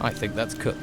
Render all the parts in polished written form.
I think that's cooked.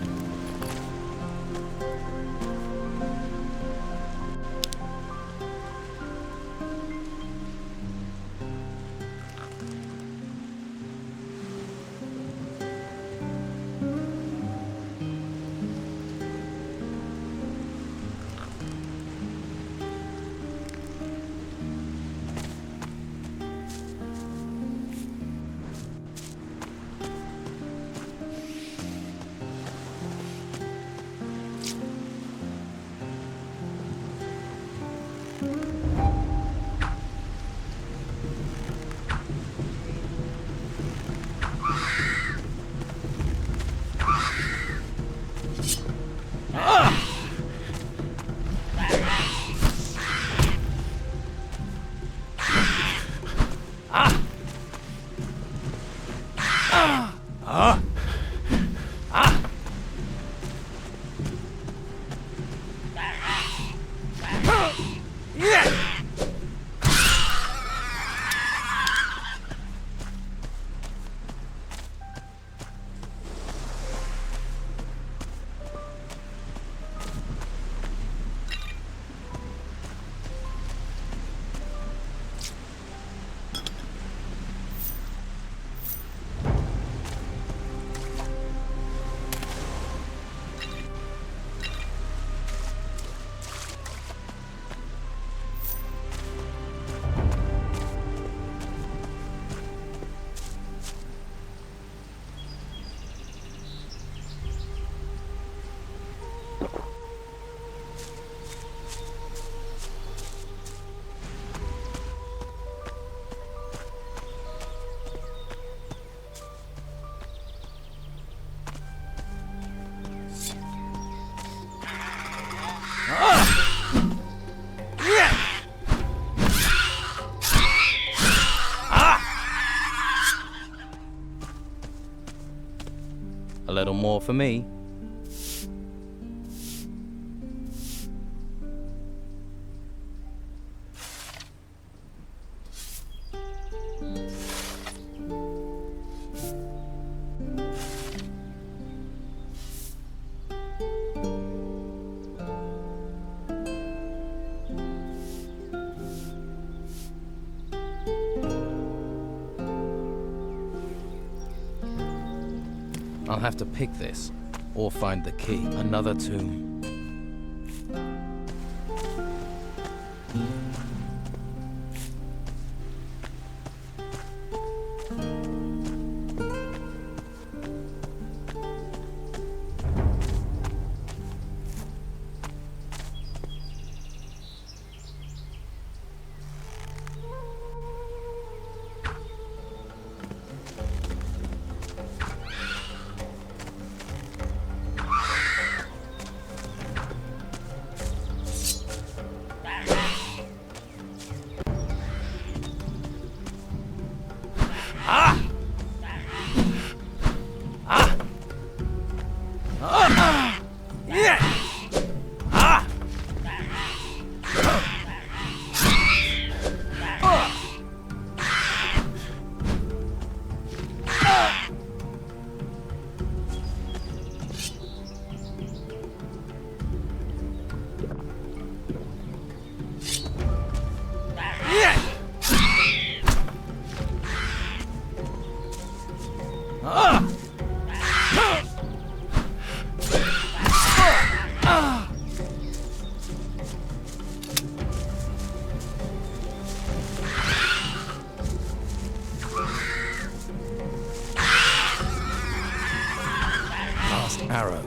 A little more for me. I'll have to pick this, or find the key. Another tomb. last arrow.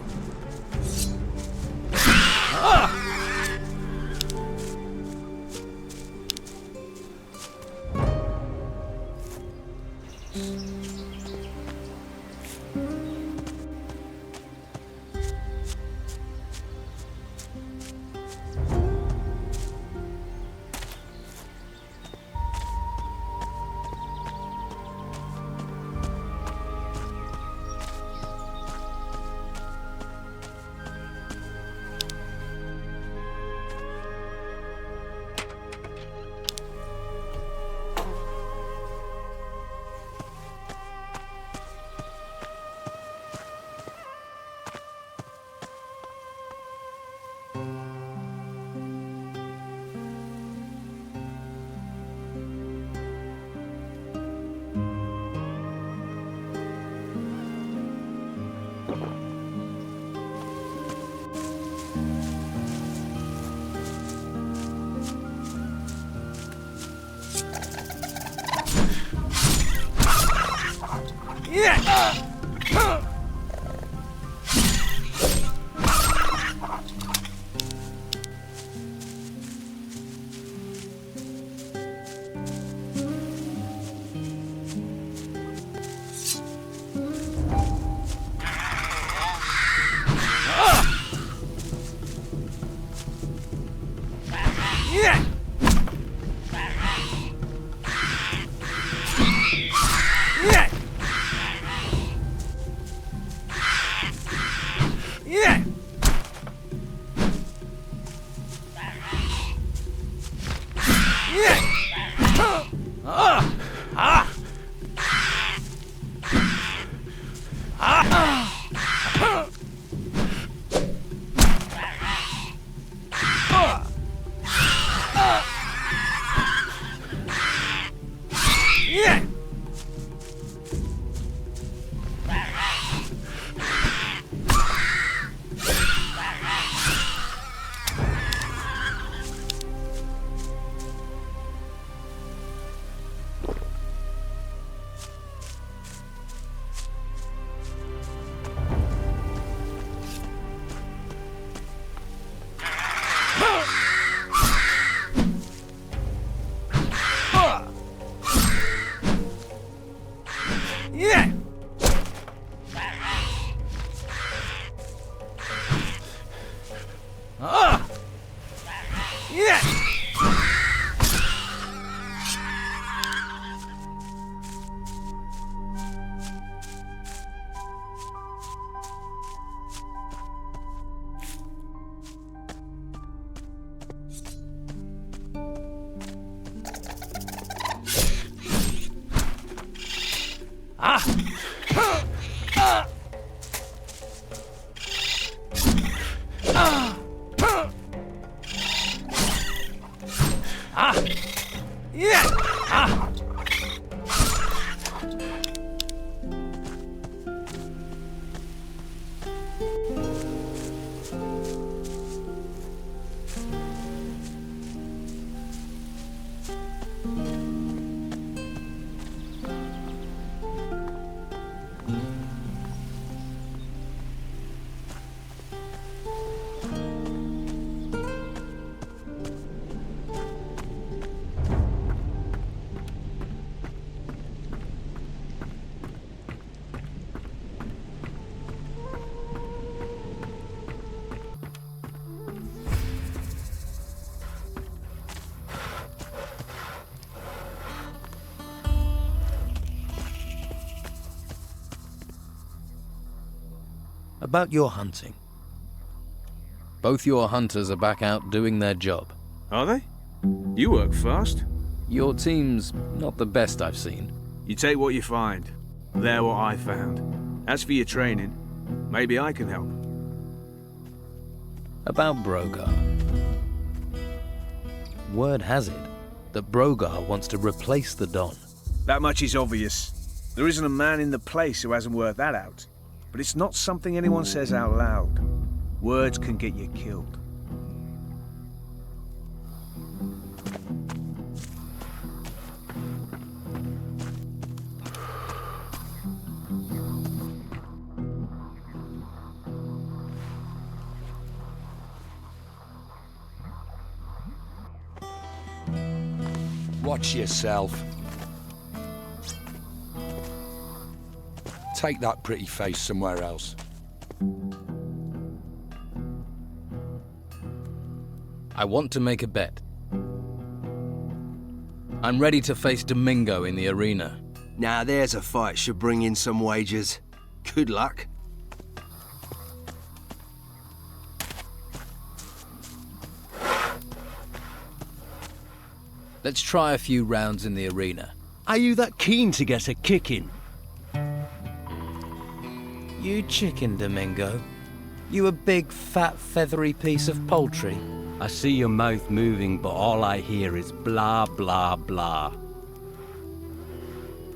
About your hunting. Both your hunters are back out doing their job. Are they? You work fast. Your team's not the best I've seen. You take what you find. They're what I found. As for your training, maybe I can help. About Brogar. Word has it that Brogar wants to replace the Don. That much is obvious. There isn't a man in the place who hasn't worked that out. But it's not something anyone says out loud. Words can get you killed. Watch yourself. Take that pretty face somewhere else. I want to make a bet. I'm ready to face Domingo in the arena. Now there's a fight should bring in some wagers. Good luck. Let's try a few rounds in the arena. Are you that keen to get a kicking? You chicken, Domingo. You a big, fat, feathery piece of poultry. I see your mouth moving, but all I hear is blah, blah, blah.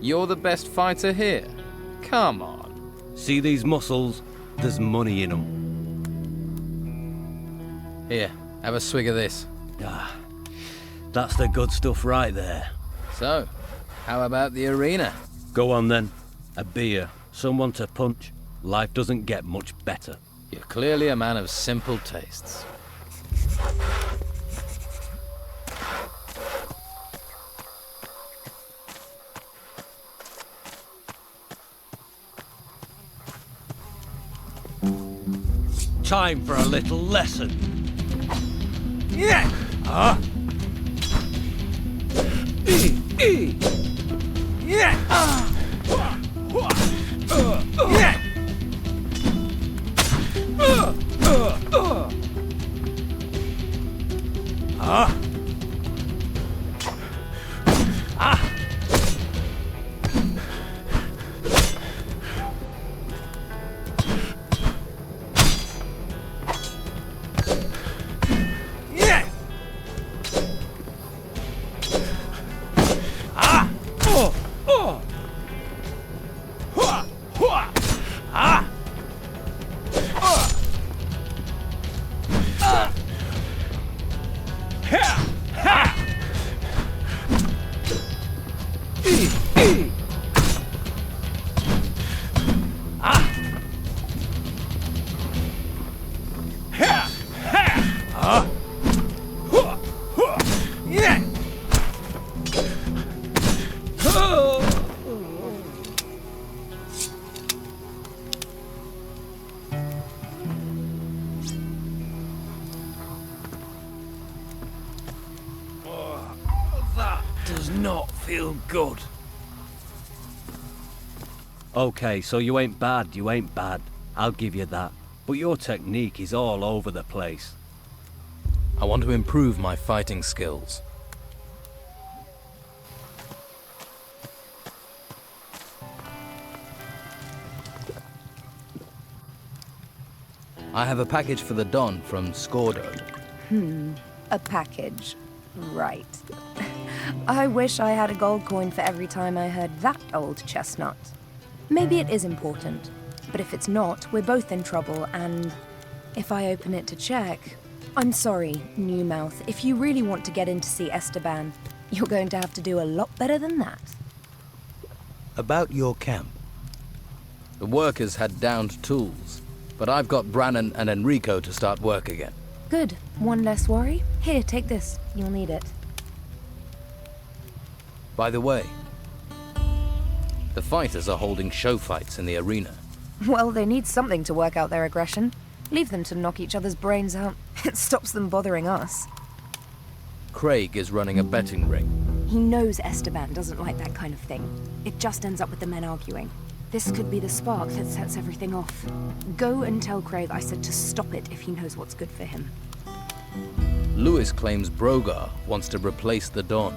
You're the best fighter here. Come on. See these muscles? There's money in them. Here, have a swig of this. Ah, that's the good stuff right there. So, how about the arena? Go on then. A beer, someone to punch. Life doesn't get much better. You're clearly a man of simple tastes. Time for a little lesson. Yeah! Ah! Yeah! Yeah! Ah! Ah! Yeah! Ah! Oh! Oh! Hua! Hua! Ah! Ha! Ha! Ah! Ha! Ha! Ah! Hua! Hua! Yeah! Oh! That does not feel good. Okay, so you ain't bad, you ain't bad. I'll give you that. But your technique is all over the place. I want to improve my fighting skills. I have a package for the Don from Scordo. A package. Right. I wish I had a gold coin for every time I heard that old chestnut. Maybe it is important, but if it's not, we're both in trouble, and if I open it to check... I'm sorry, Newmouth, if you really want to get in to see Esteban, you're going to have to do a lot better than that. About your camp. The workers had downed tools, but I've got Brannon and Enrico to start work again. Good. One less worry. Here, take this. You'll need it. By the way, the fighters are holding show fights in the arena. Well, they need something to work out their aggression. Leave them to knock each other's brains out. It stops them bothering us. Craig is running a betting ring. He knows Esteban doesn't like that kind of thing. It just ends up with the men arguing. This could be the spark that sets everything off. Go and tell Craig I said to stop it if he knows what's good for him. Lewis claims Brogar wants to replace the Don.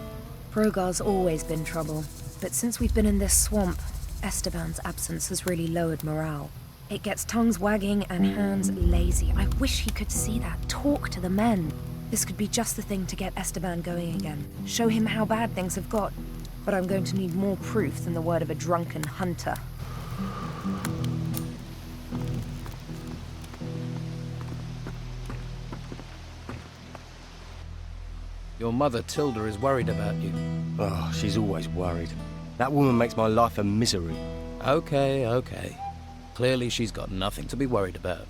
Brogar's always been trouble, but since we've been in this swamp, Esteban's absence has really lowered morale. It gets tongues wagging and hands lazy. I wish he could see that. Talk to the men. This could be just the thing to get Esteban going again. Show him how bad things have got. But I'm going to need more proof than the word of a drunken hunter. Your mother, Tilda, is worried about you. Oh, she's always worried. That woman makes my life a misery. Okay. Clearly she's got nothing to be worried about.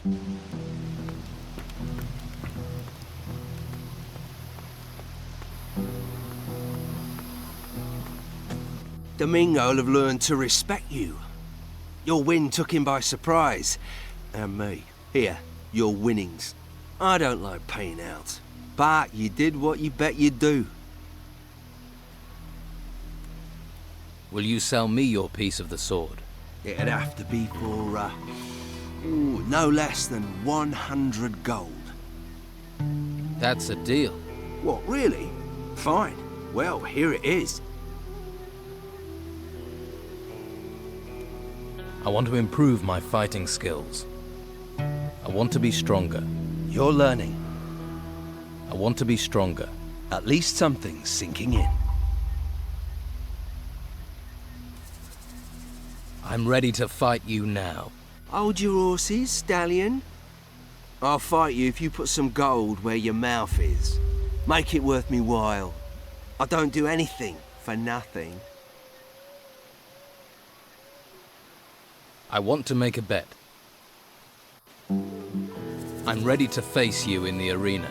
Domingo'll have learned to respect you. Your win took him by surprise. And me. Here, your winnings. I don't like paying out. But you did what you bet you'd do. Will you sell me your piece of the sword? It'd have to be for, no less than 100 gold. That's a deal. What, really? Fine. Well, here it is. I want to improve my fighting skills. I want to be stronger. You're learning. I want to be stronger. At least something's sinking in. I'm ready to fight you now. Hold your horses, stallion. I'll fight you if you put some gold where your mouth is. Make it worth me while. I don't do anything for nothing. I want to make a bet. I'm ready to face you in the arena.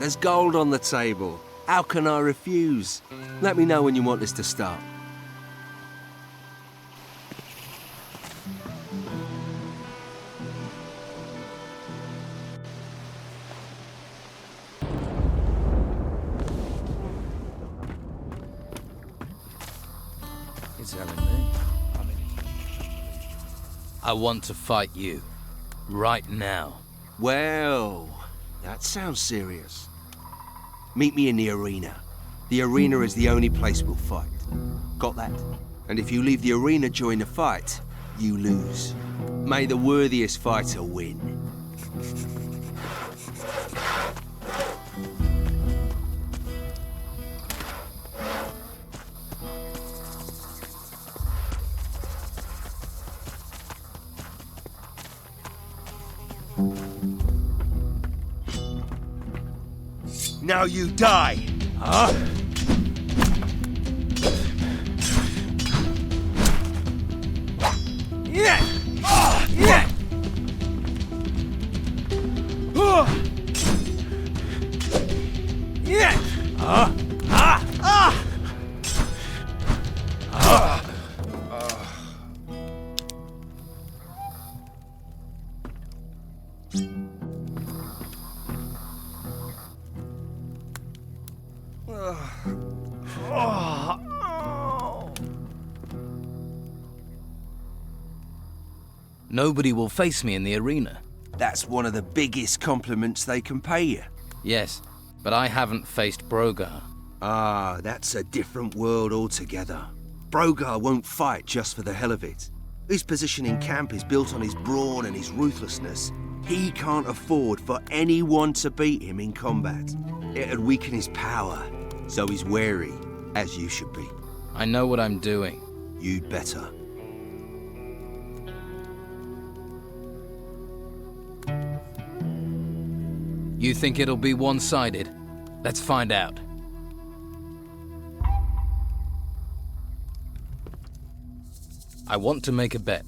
There's gold on the table. How can I refuse? Let me know when you want this to start. He's telling me. I want to fight you. Right now. Well, that sounds serious. Meet me in the arena. The arena is the only place we'll fight. Got that? And if you leave the arena during the fight, you lose. May the worthiest fighter win. Now you die! Huh? Yeah! Yeah! Nobody will face me in the arena. That's one of the biggest compliments they can pay you. Yes, but I haven't faced Brogar. Ah, that's a different world altogether. Brogar won't fight just for the hell of it. His position in camp is built on his brawn and his ruthlessness. He can't afford for anyone to beat him in combat. It'd weaken his power, so he's wary, as you should be. I know what I'm doing. You'd better. You think it'll be one-sided? Let's find out. I want to make a bet.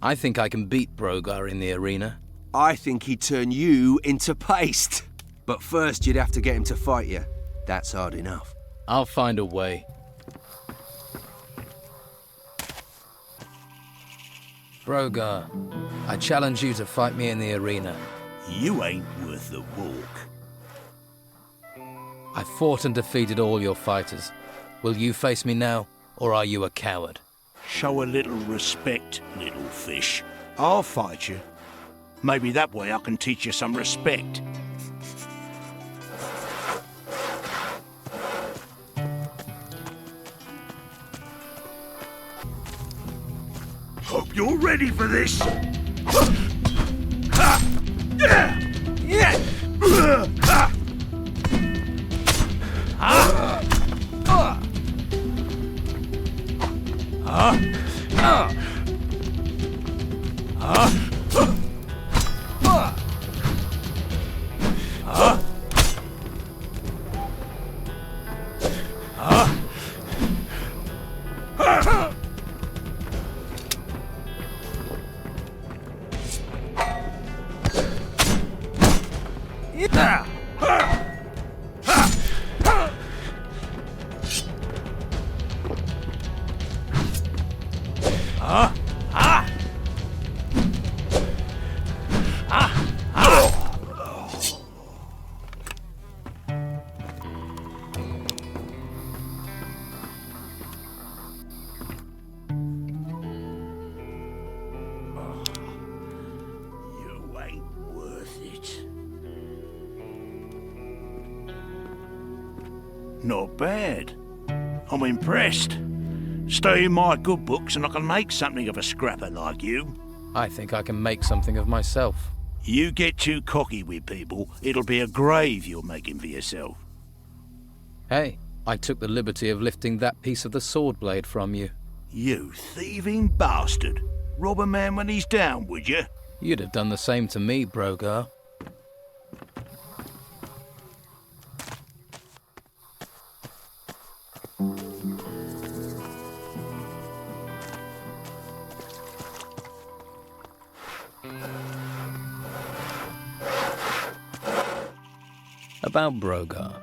I think I can beat Brogar in the arena. I think he'd turn you into paste. But first you'd have to get him to fight you. That's hard enough. I'll find a way. Brogar, I challenge you to fight me in the arena. You ain't worth the walk. I fought and defeated all your fighters. Will you face me now, or are you a coward? Show a little respect, little fish. I'll fight you. Maybe that way I can teach you some respect. Hope you're ready for this. worth it. Not bad. I'm impressed. Study my good books and I can make something of a scrapper like you. I think I can make something of myself. You get too cocky with people, it'll be a grave you're making for yourself. Hey, I took the liberty of lifting that piece of the sword blade from you. You thieving bastard. Rob a man when he's down, would you? You'd have done the same to me, Brogar. About Brogar.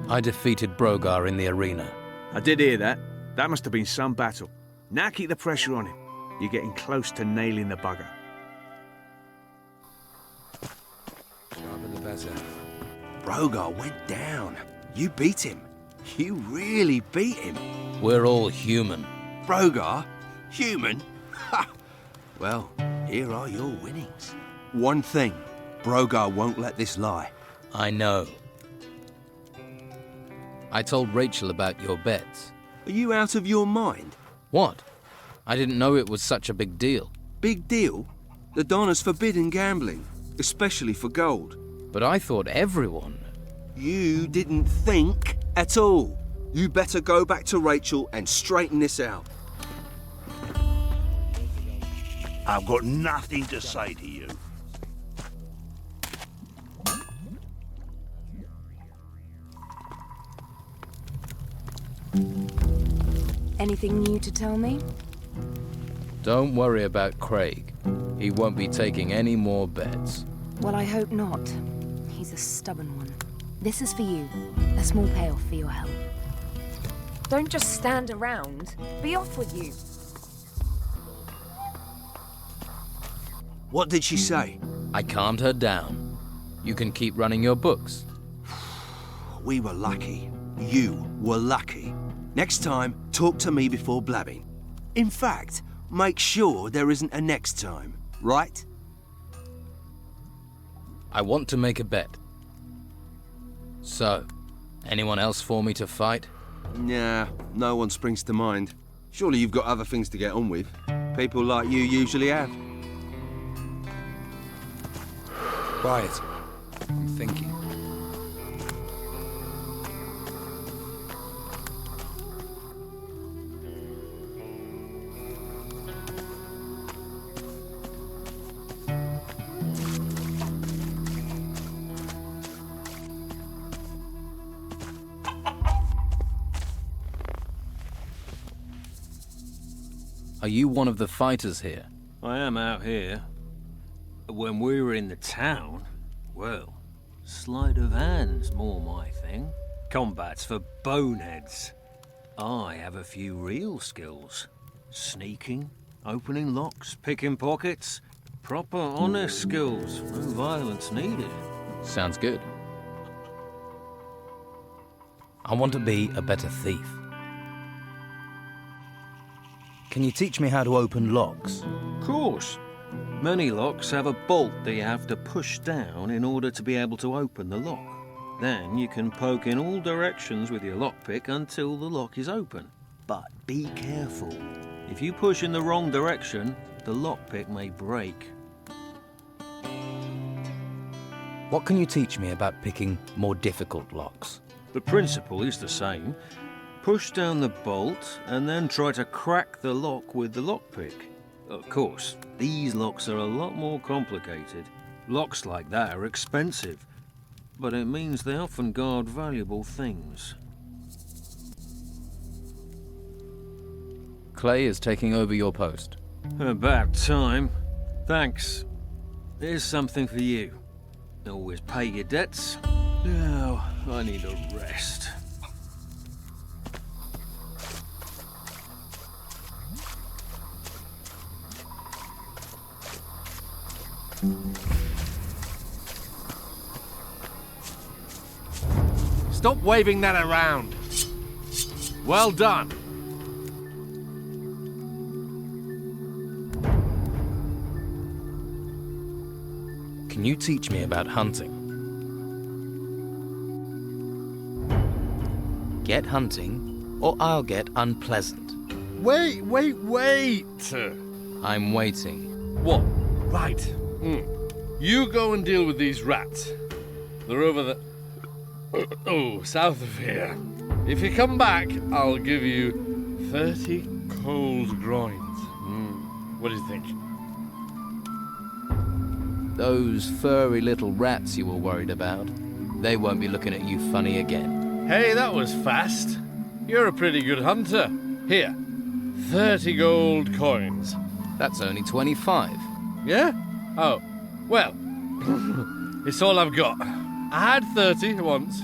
I defeated Brogar in the arena. I did hear that. That must have been some battle. Now keep the pressure on him. You're getting close to nailing the bugger. Sharper the better. Brogar went down. You beat him. You really beat him. We're all human. Brogar? Human? Ha! Well, here are your winnings. One thing, Brogar won't let this lie. I know. I told Rachel about your bets. Are you out of your mind? What? I didn't know it was such a big deal. Big deal? The Donna's forbidden gambling, especially for gold. But I thought everyone... You didn't think at all. You better go back to Rachel and straighten this out. I've got nothing to say to you. Anything new to tell me? Don't worry about Craig. He won't be taking any more bets. Well, I hope not. He's a stubborn one. This is for you. A small payoff for your help. Don't just stand around. Be off with you. What did she say? I calmed her down. You can keep running your books. We were lucky. You were lucky. Next time, talk to me before blabbing. In fact, make sure there isn't a next time, right? I want to make a bet. So, anyone else for me to fight? Nah, no one springs to mind. Surely you've got other things to get on with. People like you usually have. Quiet. I'm thinking. Are you one of the fighters here? I am out here. When we were in the town, well, sleight of hand's more my thing. Combat's for boneheads. I have a few real skills. Sneaking, opening locks, picking pockets. Proper honest skills, no violence needed. Sounds good. I want to be a better thief. Can you teach me how to open locks? Of course. Many locks have a bolt that you have to push down in order to be able to open the lock. Then you can poke in all directions with your lockpick until the lock is open. But be careful. If you push in the wrong direction, the lockpick may break. What can you teach me about picking more difficult locks? The principle is the same. Push down the bolt and then try to crack the lock with the lockpick. Of course, these locks are a lot more complicated. Locks like that are expensive, but it means they often guard valuable things. Clay is taking over your post. About time. Thanks. Here's something for you. Always pay your debts. Now, I need a rest. Stop waving that around. Well done. Can you teach me about hunting? Get hunting, or I'll get unpleasant. Wait! I'm waiting. What? Right. You go and deal with these rats. They're over the... Oh, south of here. If you come back, I'll give you 30 cold groins. What do you think? Those furry little rats you were worried about, they won't be looking at you funny again. Hey, that was fast. You're a pretty good hunter. Here, 30 gold coins. That's only 25. Yeah? Oh, well, it's all I've got. I had 30 once.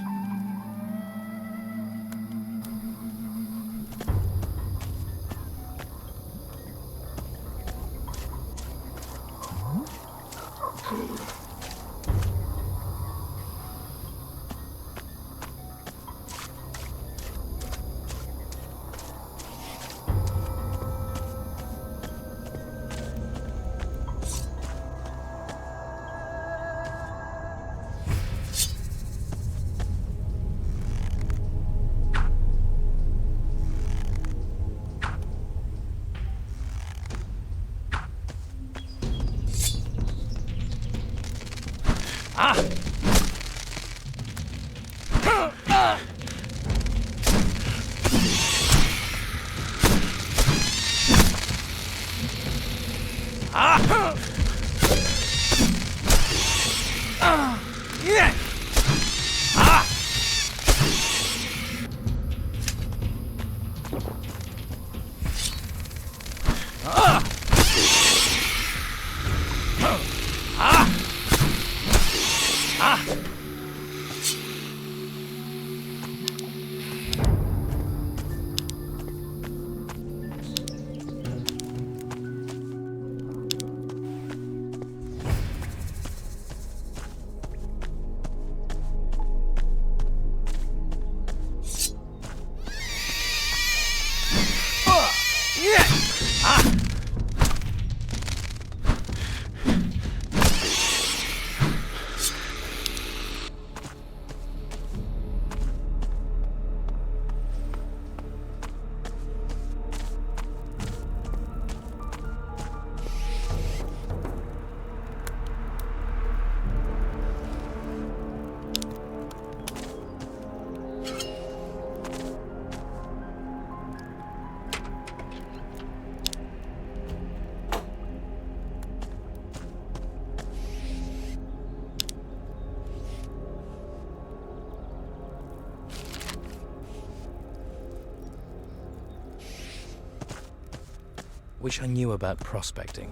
Wish I knew about prospecting.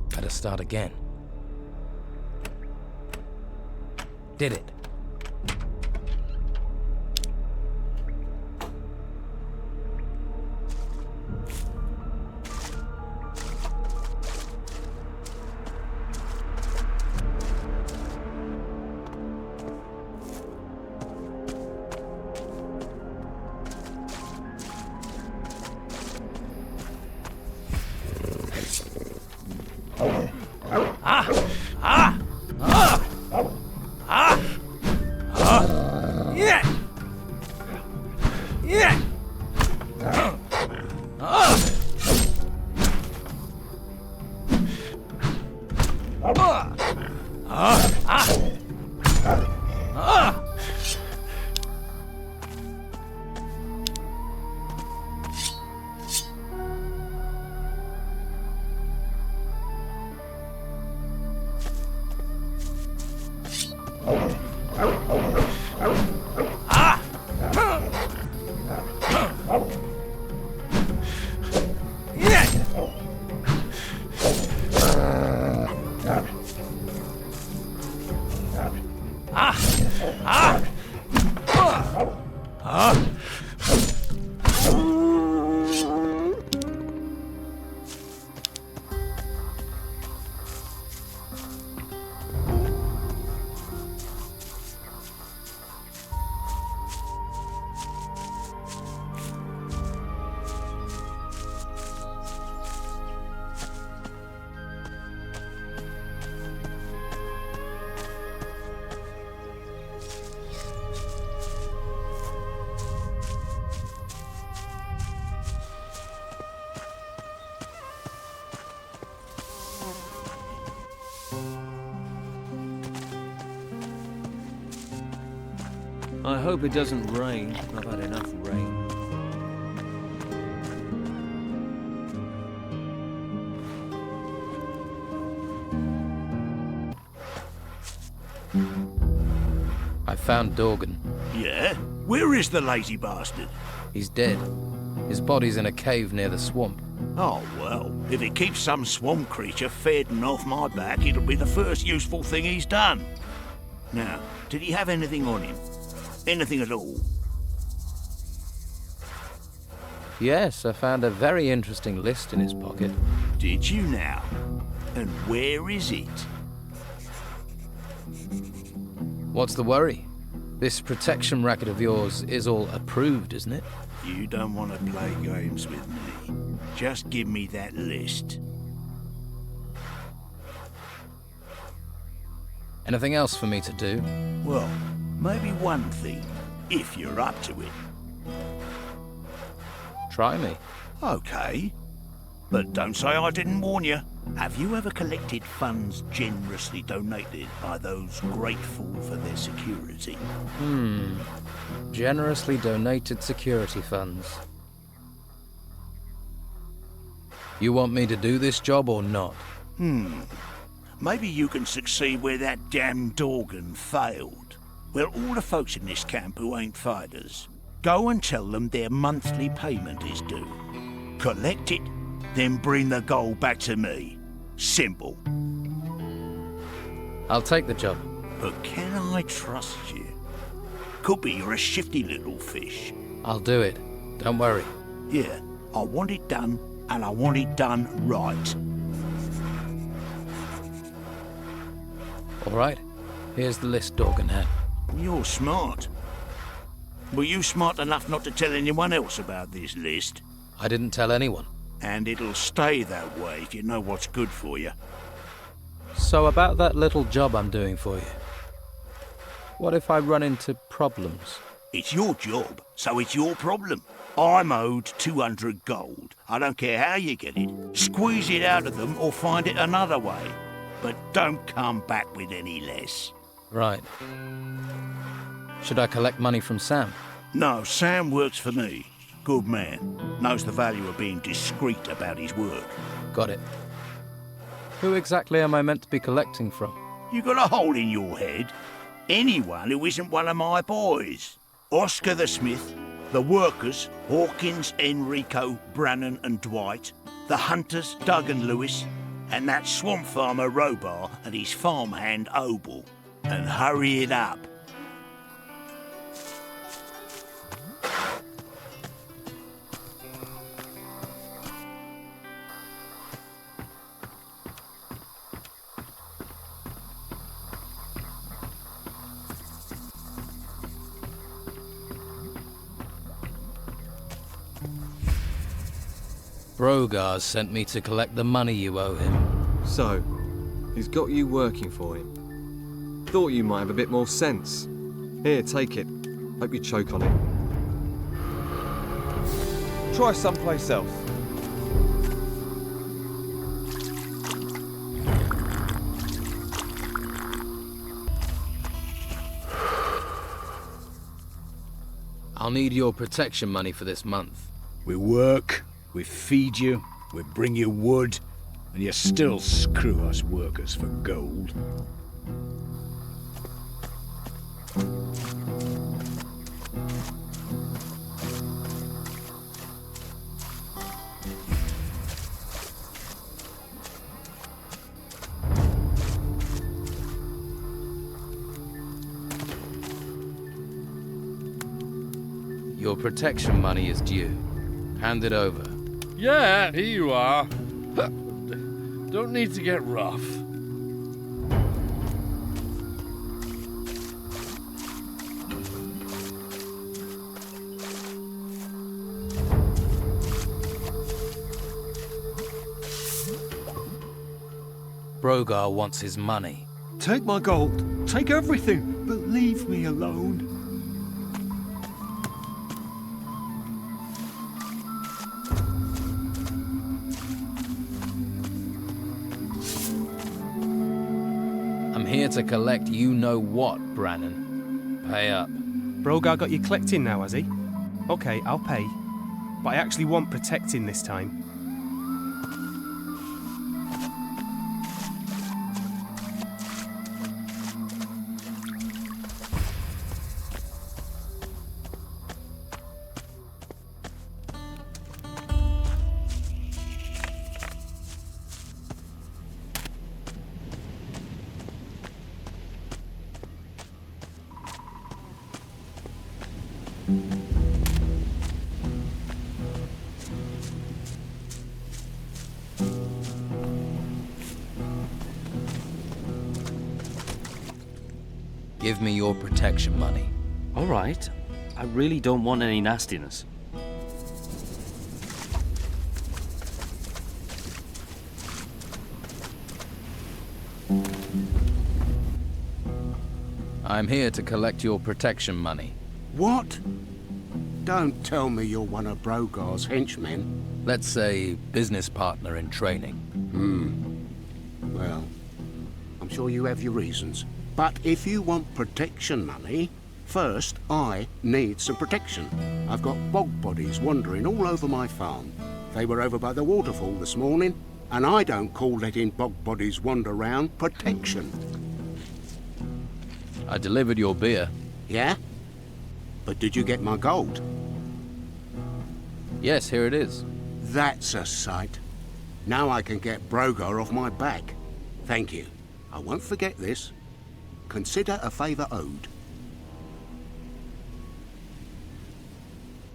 Better start again. Did it. I hope it doesn't rain. I've had enough rain. I found Dorgan. Yeah? Where is the lazy bastard? He's dead. His body's in a cave near the swamp. Oh, well, if it keeps some swamp creature feeding off my back, it'll be the first useful thing he's done. Now, did he have anything on him? Anything at all? Yes, I found a very interesting list in his pocket. Did you now? And where is it? What's the worry? This protection racket of yours is all approved, isn't it? You don't want to play games with me. Just give me that list. Anything else for me to do? Well, maybe one thing, if you're up to it. Try me. Okay. But don't say I didn't warn you. Have you ever collected funds generously donated by those grateful for their security? Generously donated security funds. You want me to do this job or not? Maybe you can succeed where that damn Dorgan failed. Well, all the folks in this camp who ain't fighters, go and tell them their monthly payment is due. Collect it, then bring the gold back to me. Simple. I'll take the job. But can I trust you? Could be you're a shifty little fish. I'll do it. Don't worry. Yeah, I want it done, and I want it done right. All right. Here's the list Dorgan had. You're smart. Were you smart enough not to tell anyone else about this list? I didn't tell anyone. And it'll stay that way if you know what's good for you. So about that little job I'm doing for you. What if I run into problems? It's your job, so it's your problem. I'm owed 200 gold. I don't care how you get it. Squeeze it out of them or find it another way. But don't come back with any less. Right. Should I collect money from Sam? No, Sam works for me. Good man. Knows the value of being discreet about his work. Got it. Who exactly am I meant to be collecting from? You got a hole in your head? Anyone who isn't one of my boys. Oscar the Smith, the workers, Hawkins, Enrico, Brannan and Dwight, the hunters, Doug and Lewis, and that swamp farmer Robar and his farmhand Obel. And hurry it up. Brogar sent me to collect the money you owe him. So, He's got you working for him. Thought you might have a bit more sense. Here, take it. Hope you choke on it. Try someplace else. I'll need your protection money for this month. We work, we feed you, we bring you wood, and you still screw us workers for gold. Your protection money is due. Hand it over. Yeah, here you are. Don't need to get rough. Brogar wants his money. Take my gold, take everything, but leave me alone. I'm here to collect you-know-what, Brannon. Pay up. Brogar got you collecting now, has he? Okay, I'll pay. But I actually want protecting this time. Give me your protection money. All right. I really don't want any nastiness. I'm here to collect your protection money. What? Don't tell me you're one of Brogar's henchmen. Let's say business partner in training. Well, I'm sure you have your reasons. But if you want protection money, first I need some protection. I've got bog bodies wandering all over my farm. They were over by the waterfall this morning, and I don't call letting bog bodies wander round protection. I delivered your beer. Yeah? But did you get my gold? Yes, here it is. That's a sight. Now I can get Brogar off my back. Thank you. I won't forget this. Consider a favour owed.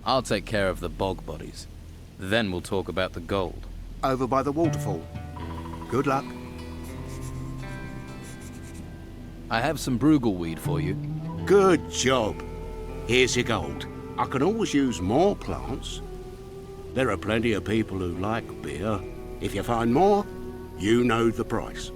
I'll take care of the bog bodies. Then we'll talk about the gold. Over by the waterfall. Good luck. I have some bruggelweed for you. Good job. Here's your gold. I can always use more plants. There are plenty of people who like beer. If you find more, you know the price.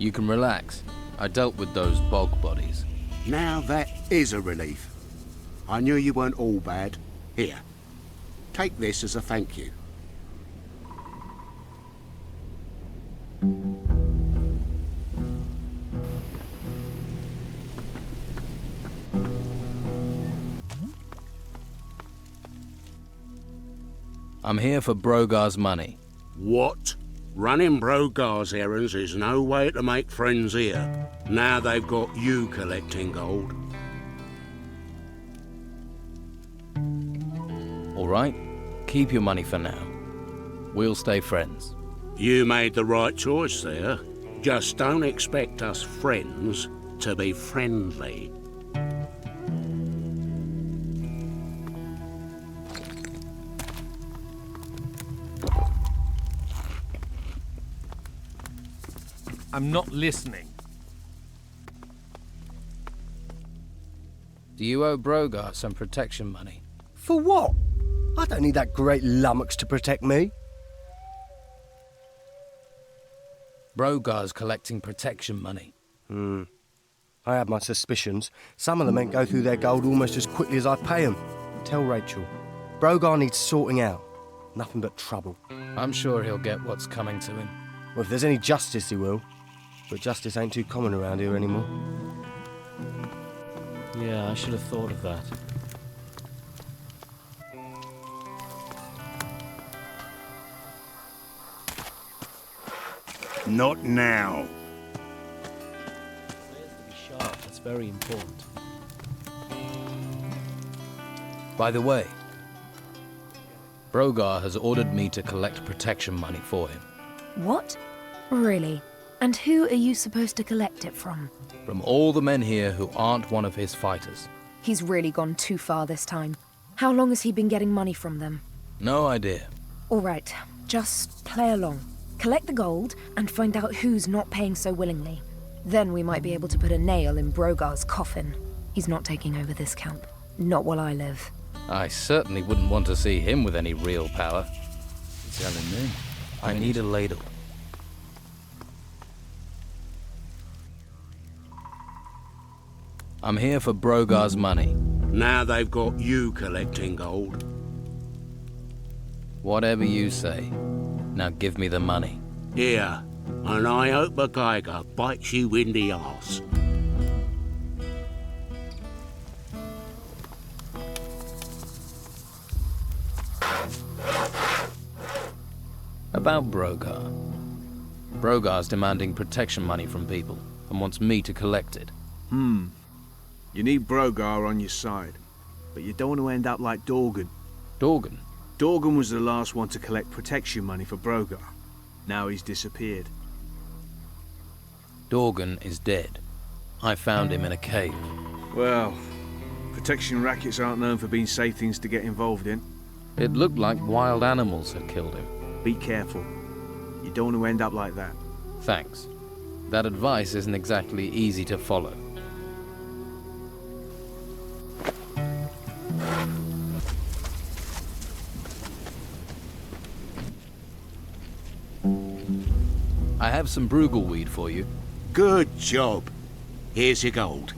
You can relax. I dealt with those bog bodies. Now that is a relief. I knew you weren't all bad. Here, take this as a thank you. I'm here for Brogar's money. What? Running Brogar's errands is no way to make friends here. Now they've got you collecting gold. All right, keep your money for now. We'll stay friends. You made the right choice there. Just don't expect us friends to be friendly. I'm not listening. Do you owe Brogar some protection money? For what? I don't need that great lummox to protect me. Brogar's collecting protection money. I have my suspicions. Some of the men go through their gold almost as quickly as I pay them. Tell Rachel. Brogar needs sorting out. Nothing but trouble. I'm sure he'll get what's coming to him. Well, if there's any justice, he will. But justice ain't too common around here anymore. Yeah, I should have thought of that. Not now. Players to be sharp, that's very important. By the way, Brogar has ordered me to collect protection money for him. What? Really? And who are you supposed to collect it from? From all the men here who aren't one of his fighters. He's really gone too far this time. How long has he been getting money from them? No idea. All right, just play along. Collect the gold and find out who's not paying so willingly. Then we might be able to put a nail in Brogar's coffin. He's not taking over this camp. Not while I live. I certainly wouldn't want to see him with any real power. You're telling me. I need a ladle. I'm here for Brogar's money. Now they've got you collecting gold. Whatever you say. Now give me the money. Here, and I hope a Geiger bites you in the arse. About Brogar. Brogar's demanding protection money from people and wants me to collect it. You need Brogar on your side, but you don't want to end up like Dorgan. Dorgan? Dorgan was the last one to collect protection money for Brogar. Now he's disappeared. Dorgan is dead. I found him in a cave. Well, protection rackets aren't known for being safe things to get involved in. It looked like wild animals had killed him. Be careful. You don't want to end up like that. Thanks. That advice isn't exactly easy to follow. I have some brugleweed for you. Good job. Here's your gold.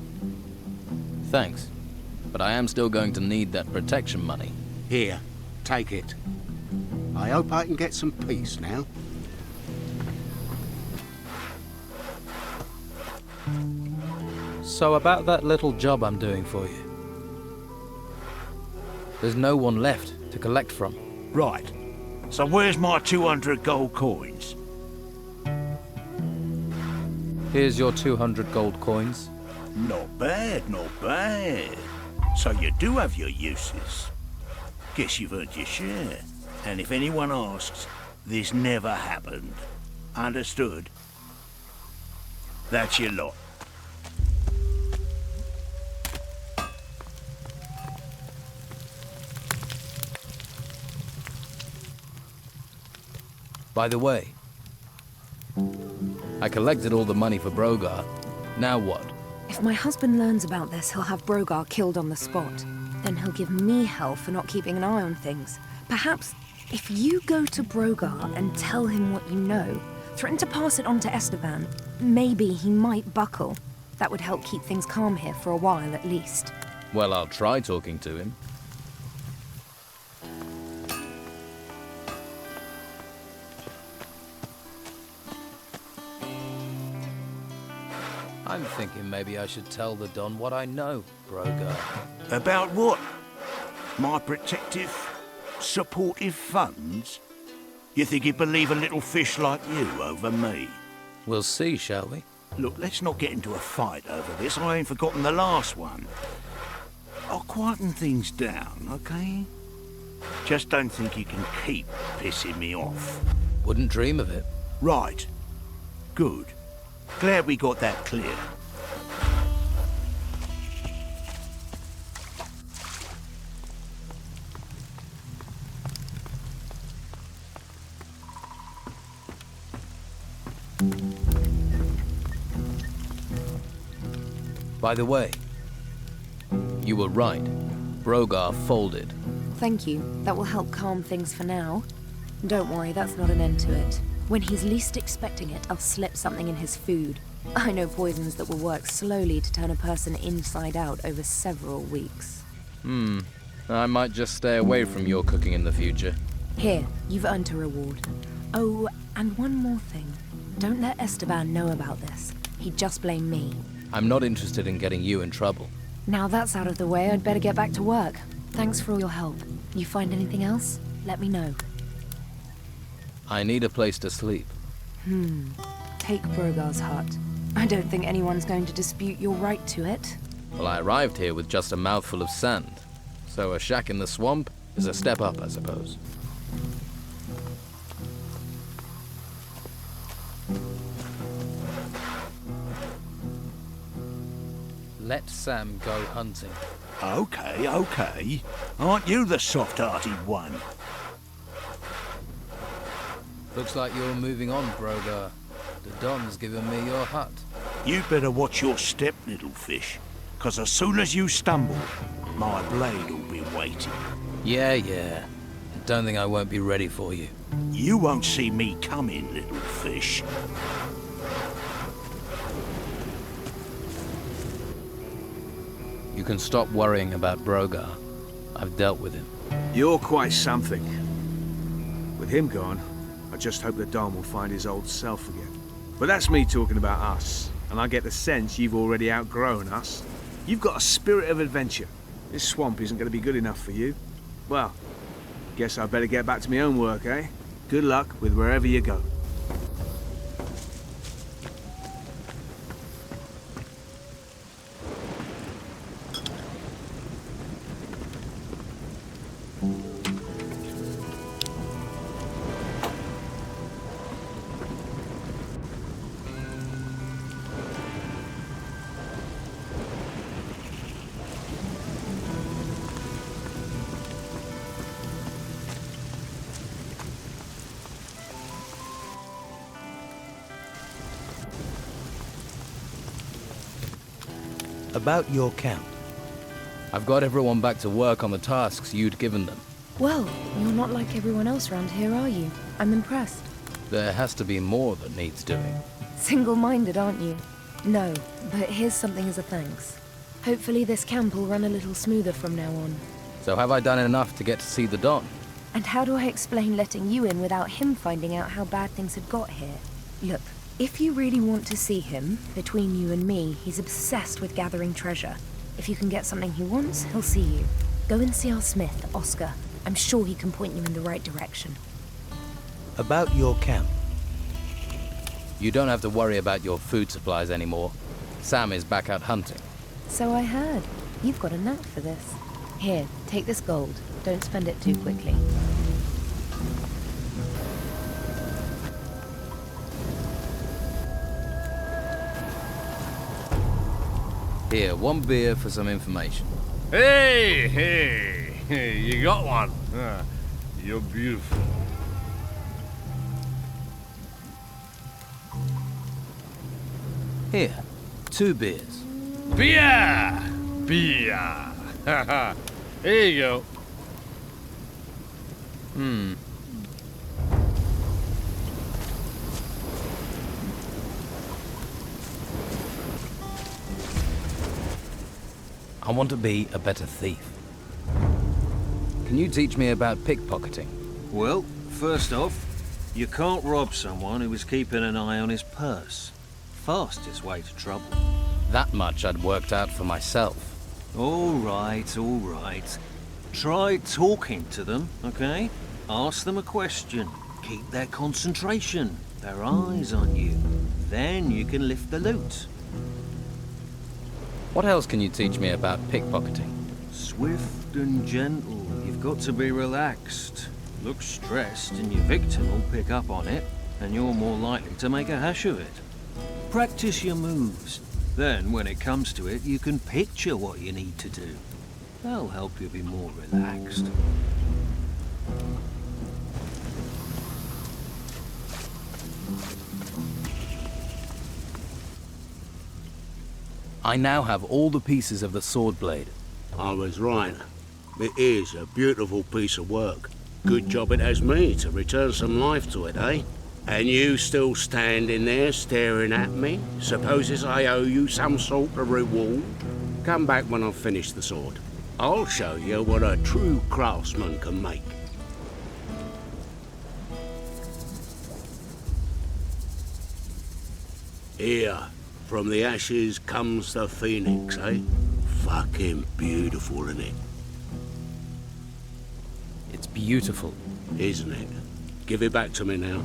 Thanks. But I am still going to need that protection money. Here, take it. I hope I can get some peace now. So about that little job I'm doing for you. There's no one left to collect from. Right. So where's my 200 gold coins? Here's your 200 gold coins. Not bad, not bad. So you do have your uses. Guess you've earned your share. And if anyone asks, this never happened. Understood? That's your lot. By the way, I collected all the money for Brogar. Now what? If my husband learns about this, he'll have Brogar killed on the spot. Then he'll give me hell for not keeping an eye on things. Perhaps if you go to Brogar and tell him what you know, Threaten to pass it on to Esteban. Maybe he might buckle. That would help keep things calm here for a while at least. Well, I'll try talking to him. I'm thinking maybe I should tell the Don what I know, Brogar. About what? My protective, supportive funds? You think he'd believe a little fish like you over me? We'll see, shall we? Look, let's not get into a fight over this. I ain't forgotten the last one. I'll quieten things down, okay? Just don't think you can keep pissing me off. Wouldn't dream of it. Right. Good. Glad we got that clear. By the way, you were right. Brogar folded. Thank you. That will help calm things for now. Don't worry, that's not an end to it. When he's least expecting it, I'll slip something in his food. I know poisons that will work slowly to turn a person inside out over several weeks. I might just stay away from your cooking in the future. Here, you've earned a reward. Oh, and one more thing. Don't let Esteban know about this. He'd just blame me. I'm not interested in getting you in trouble. Now that's out of the way, I'd better get back to work. Thanks for all your help. You find anything else? Let me know. I need a place to sleep. Take Brogar's hut. I don't think anyone's going to dispute your right to it. Well, I arrived here with just a mouthful of sand, so a shack in the swamp is a step up, I suppose. Let Sam go hunting. Okay, okay. Aren't you the soft-hearted one? Looks like you're moving on, Brogar. The Don's given me your hut. You better watch your step, little fish. 'Cause as soon as you stumble, my blade will be waiting. Yeah. Don't think I won't be ready for you. You won't see me coming, little fish. You can stop worrying about Brogar. I've dealt with him. You're quite something. With him gone, I just hope the Don will find his old self again. But that's me talking about us, and I get the sense you've already outgrown us. You've got a spirit of adventure. This swamp isn't going to be good enough for you. Well, guess I better get back to my own work, eh? Good luck with wherever you go. About your camp. I've got everyone back to work on the tasks you'd given them. Well, you're not like everyone else around here, are you? I'm impressed. There has to be more that needs doing. Single-minded, aren't you? No, but here's something as a thanks. Hopefully this camp will run a little smoother from now on. So have I done enough to get to see the Don? And how do I explain letting you in without him finding out how bad things had got here? Look, if you really want to see him, between you and me, he's obsessed with gathering treasure. If you can get something he wants, he'll see you. Go and see our smith, Oscar. I'm sure he can point you in the right direction. About your camp. You don't have to worry about your food supplies anymore. Sam is back out hunting. So I heard. You've got a knack for this. Here, take this gold. Don't spend it too quickly. Here, one beer for some information. Hey, you got one. You're beautiful. Here, 2 beers. Beer! Here you go. I want to be a better thief. Can you teach me about pickpocketing? Well, first off, you can't rob someone who is keeping an eye on his purse. Fastest way to trouble. That much I'd worked out for myself. All right, all right. Try talking to them, okay? Ask them a question. Keep their concentration, their eyes on you. Then you can lift the loot. What else can you teach me about pickpocketing? Swift and gentle. You've got to be relaxed. Look stressed and your victim will pick up on it, and you're more likely to make a hash of it. Practice your moves. Then, when it comes to it, you can picture what you need to do. That'll help you be more relaxed. I now have all the pieces of the sword blade. I was right. It is a beautiful piece of work. Good job it has me to return some life to it, eh? And you still standing there staring at me? Supposes I owe you some sort of reward? Come back when I've finished the sword. I'll show you what a true craftsman can make. Here, from the ashes comes the phoenix, eh? Fucking beautiful, isn't it? It's beautiful. Isn't it? Give it back to me now.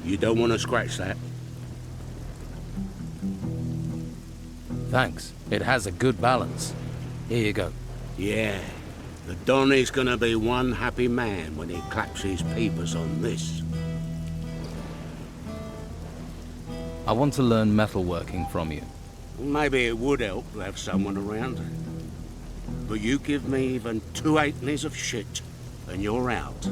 You don't want to scratch that. Thanks. It has a good balance. Here you go. Yeah. The Don is gonna be one happy man when he claps his peepers on this. I want to learn metalworking from you. Maybe it would help to have someone around. But you give me even 2 halfpennies of shit, and you're out.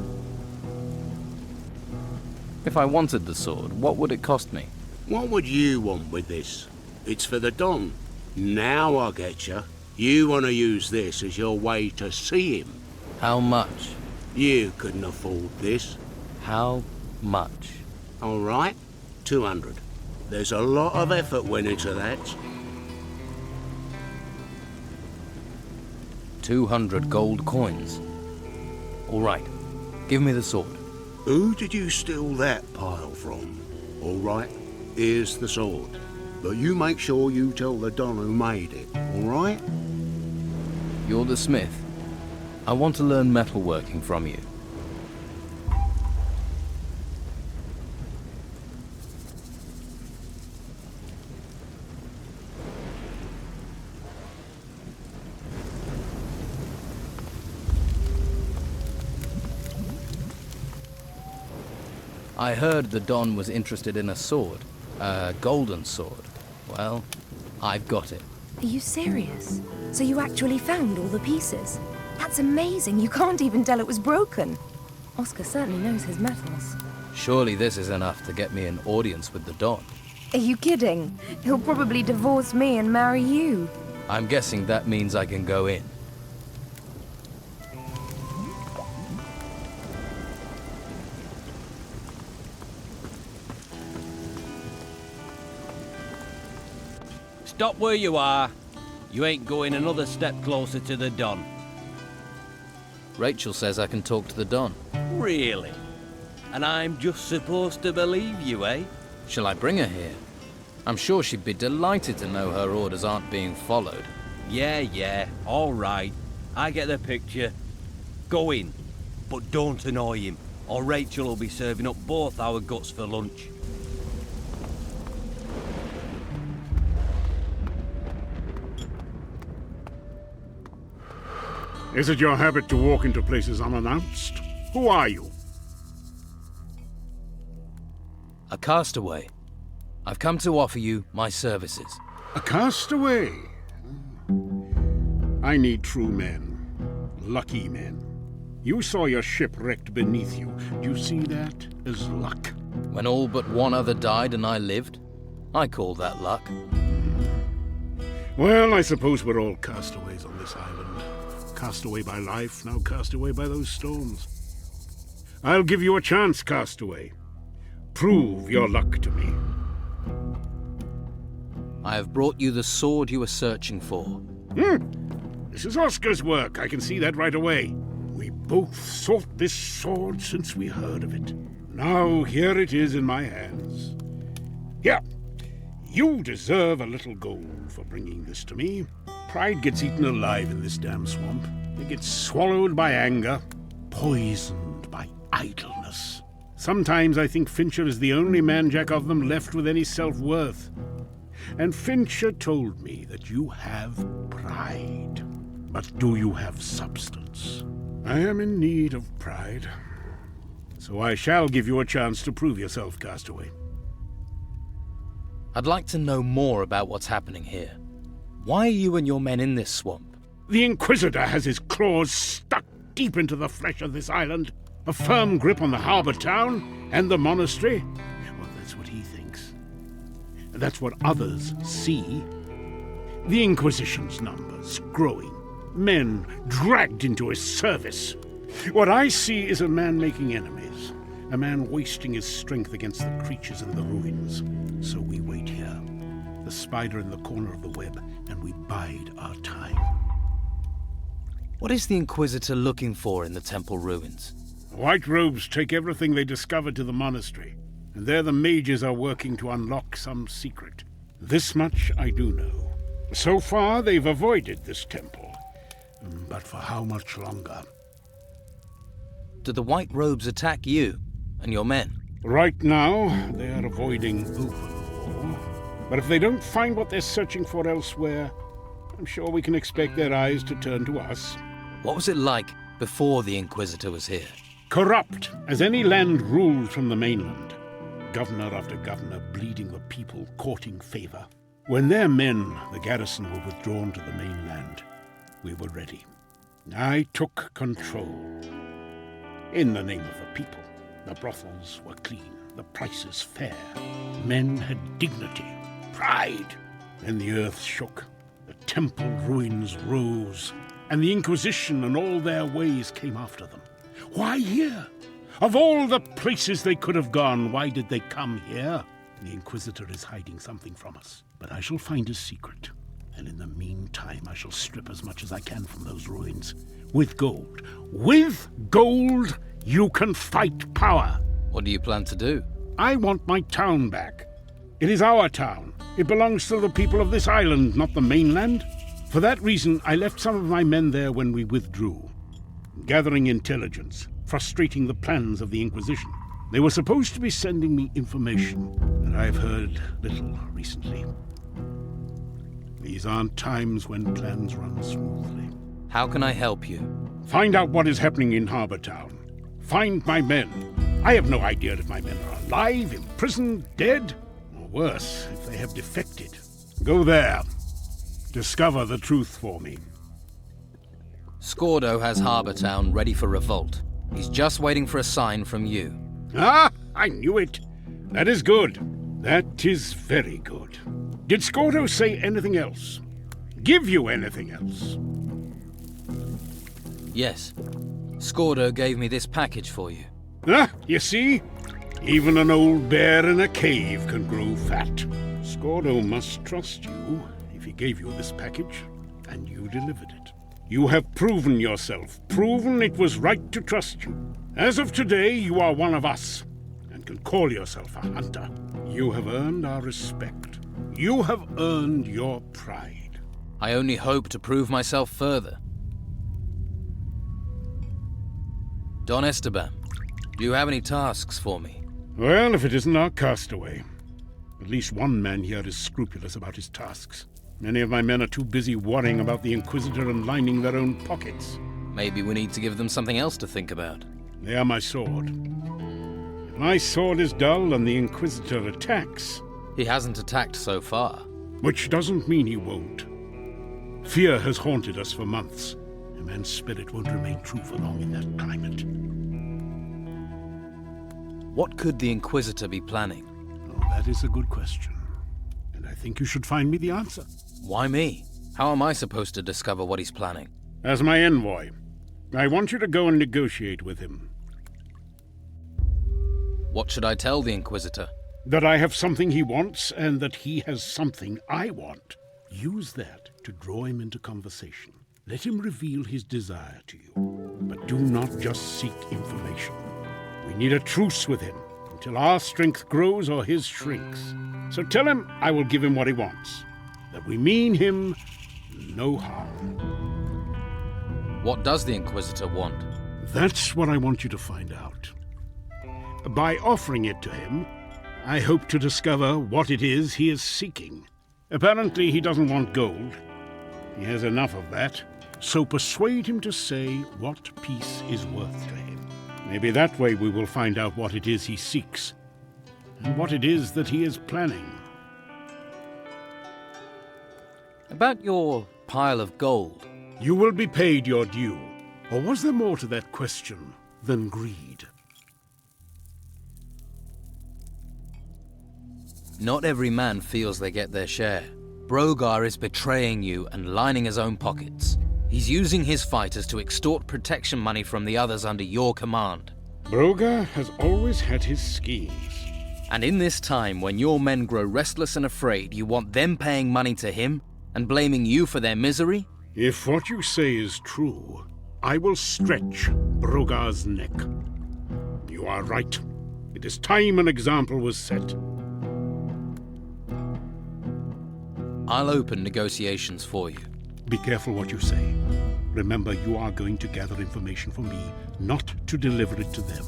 If I wanted the sword, what would it cost me? What would you want with this? It's for the Don. Now I get you. You want to use this as your way to see him. How much? You couldn't afford this. How much? All right, 200. There's a lot of effort went into that. 200 gold coins. All right, give me the sword. Who did you steal that pile from? All right, here's the sword. But you make sure you tell the Don who made it, all right? You're the smith. I want to learn metalworking from you. I heard the Don was interested in a sword. A golden sword. Well, I've got it. Are you serious? So you actually found all the pieces? That's amazing. You can't even tell it was broken. Oscar certainly knows his metals. Surely this is enough to get me an audience with the Don. Are you kidding? He'll probably divorce me and marry you. I'm guessing that means I can go in. Stop where you are. You ain't going another step closer to the Don. Rachel says I can talk to the Don. Really? And I'm just supposed to believe you, eh? Shall I bring her here? I'm sure she'd be delighted to know her orders aren't being followed. Yeah, all right. I get the picture. Go in, but don't annoy him, or Rachel will be serving up both our guts for lunch. Is it your habit to walk into places unannounced? Who are you? A castaway. I've come to offer you my services. A castaway? I need true men. Lucky men. You saw your ship wrecked beneath you. Do you see that as luck? When all but one other died and I lived, I call that luck. Well, I suppose we're all castaways on this island. Cast away by life, now cast away by those stones. I'll give you a chance, castaway. Prove your luck to me. I have brought you the sword you were searching for. This is Oscar's work, I can see that right away. We both sought this sword since we heard of it. Now here it is in my hands. Here, you deserve a little gold for bringing this to me. Pride gets eaten alive in this damn swamp. It gets swallowed by anger, poisoned by idleness. Sometimes I think Fincher is the only man-jack of them left with any self-worth. And Fincher told me that you have pride. But do you have substance? I am in need of pride. So I shall give you a chance to prove yourself, Castaway. I'd like to know more about what's happening here. Why are you and your men in this swamp? The Inquisitor has his claws stuck deep into the flesh of this island. A firm grip on the harbour town and the monastery. Well, that's what he thinks. That's what others see. The Inquisition's numbers growing. Men dragged into his service. What I see is a man making enemies. A man wasting his strength against the creatures in the ruins. So we wait here, the spider in the corner of the web, and we bide our time. What is the Inquisitor looking for in the temple ruins? White robes take everything they discover to the monastery, and there the mages are working to unlock some secret. This much I do know. So far, they've avoided this temple. But for how much longer? Do the White Robes attack you and your men? Right now, they are avoiding open war. But if they don't find what they're searching for elsewhere, I'm sure we can expect their eyes to turn to us. What was it like before the Inquisitor was here? Corrupt as any land ruled from the mainland. Governor after governor bleeding the people, courting favor. When their men, the garrison, were withdrawn to the mainland, we were ready. I took control. In the name of the people. The brothels were clean, the prices fair. Men had dignity, pride. Then the earth shook, the temple ruins rose, and the Inquisition and all their ways came after them. Why here? Of all the places they could have gone, why did they come here? The Inquisitor is hiding something from us, but I shall find his secret. And in the meantime, I shall strip as much as I can from those ruins. With gold. With gold, you can fight power. What do you plan to do? I want my town back. It is our town. It belongs to the people of this island, not the mainland. For that reason, I left some of my men there when we withdrew, gathering intelligence, frustrating the plans of the Inquisition. They were supposed to be sending me information, but I've heard little recently. These aren't times when plans run smoothly. How can I help you? Find out what is happening in Harbour Town. Find my men. I have no idea if my men are alive, imprisoned, dead, or worse, if they have defected. Go there. Discover the truth for me. Scordo has Harbour Town ready for revolt. He's just waiting for a sign from you. Ah, I knew it. That is good. That is very good. Did Scordo say anything else? Give you anything else? Yes. Scordo gave me this package for you. Ah, you see? Even an old bear in a cave can grow fat. Scordo must trust you if he gave you this package, and you delivered it. You have proven yourself, proven it was right to trust you. As of today, you are one of us, and can call yourself a hunter. You have earned our respect. You have earned your pride. I only hope to prove myself further. Don Esteban, do you have any tasks for me? Well, if it isn't our castaway. At least one man here is scrupulous about his tasks. Many of my men are too busy worrying about the Inquisitor and lining their own pockets. Maybe we need to give them something else to think about. They are my sword. If my sword is dull and the Inquisitor attacks... He hasn't attacked so far. Which doesn't mean he won't. Fear has haunted us for months. A man's spirit won't remain true for long in that climate. What could the Inquisitor be planning? Oh, that is a good question. And I think you should find me the answer. Why me? How am I supposed to discover what he's planning? As my envoy, I want you to go and negotiate with him. What should I tell the Inquisitor? That I have something he wants, and that he has something I want. Use that to draw him into conversation. Let him reveal his desire to you. But do not just seek information. We need a truce with him until our strength grows or his shrinks. So tell him I will give him what he wants. That we mean him no harm. What does the Inquisitor want? That's what I want you to find out. By offering it to him, I hope to discover what it is he is seeking. Apparently he doesn't want gold. He has enough of that. So persuade him to say what peace is worth to him. Maybe that way we will find out what it is he seeks, and what it is that he is planning. About your pile of gold. You will be paid your due. Or was there more to that question than greed? Not every man feels they get their share. Brogar is betraying you and lining his own pockets. He's using his fighters to extort protection money from the others under your command. Brogar has always had his schemes. And in this time, when your men grow restless and afraid, you want them paying money to him and blaming you for their misery? If what you say is true, I will stretch Brogar's neck. You are right. It is time an example was set. I'll open negotiations for you. Be careful what you say. Remember, you are going to gather information for me, not to deliver it to them.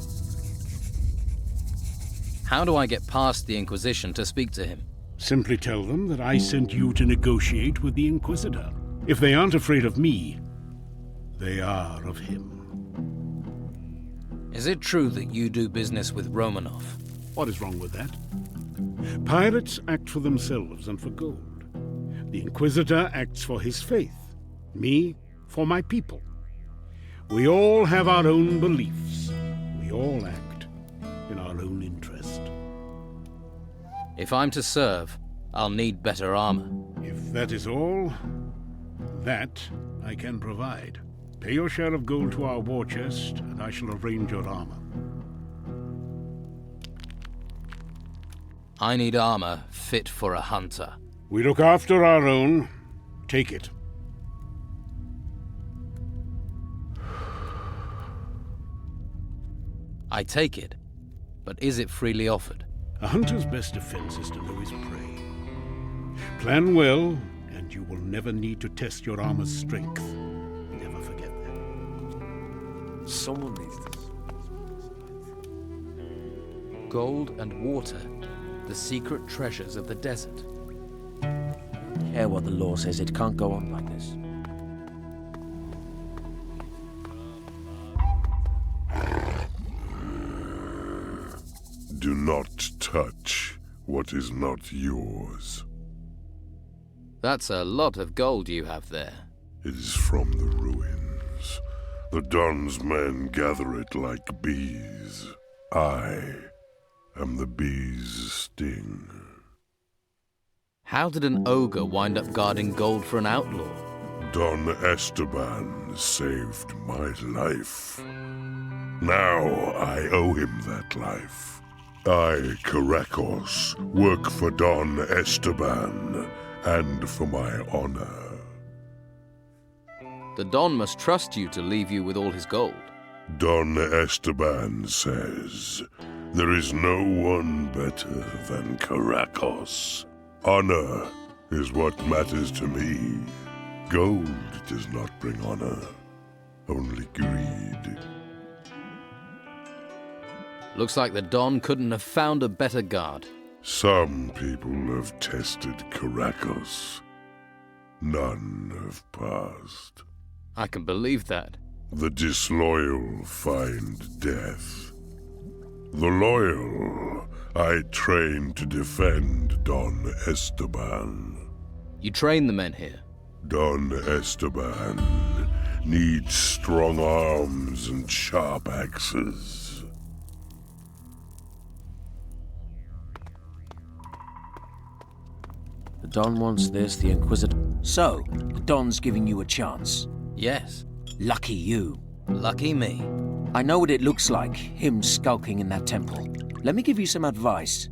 How do I get past the Inquisition to speak to him? Simply tell them that I sent you to negotiate with the Inquisitor. If they aren't afraid of me, they are of him. Is it true that you do business with Romanov? What is wrong with that? Pirates act for themselves and for gold. The Inquisitor acts for his faith. Me, for my people. We all have our own beliefs. We all act in our own interest. If I'm to serve, I'll need better armor. If that is all, that I can provide. Pay your share of gold to our war chest, and I shall arrange your armor. I need armor fit for a hunter. We look after our own. Take it. I take it, but is it freely offered? A hunter's best defense is to know his prey. Plan well, and you will never need to test your armor's strength. Never forget that. Someone needs this. Gold and water, the secret treasures of the desert. Care what the law says, it can't go on like this. Do not touch what is not yours. That's a lot of gold you have there. It is from the ruins. The Don's men gather it like bees. I am the bee's sting. How did an ogre wind up guarding gold for an outlaw? Don Esteban saved my life. Now I owe him that life. I, Caracos, work for Don Esteban and for my honor. The Don must trust you to leave you with all his gold. Don Esteban says, there is no one better than Caracos. Honor is what matters to me. Gold does not bring honor, only greed. Looks like the Don couldn't have found a better guard. Some people have tested Caracos. None have passed. I can believe that. The disloyal find death. The loyal I train to defend Don Esteban. You train the men here? Don Esteban needs strong arms and sharp axes. The Don wants this, the Inquisitor... So, the Don's giving you a chance? Yes. Lucky you. Lucky me. I know what it looks like, him skulking in that temple. Let me give you some advice.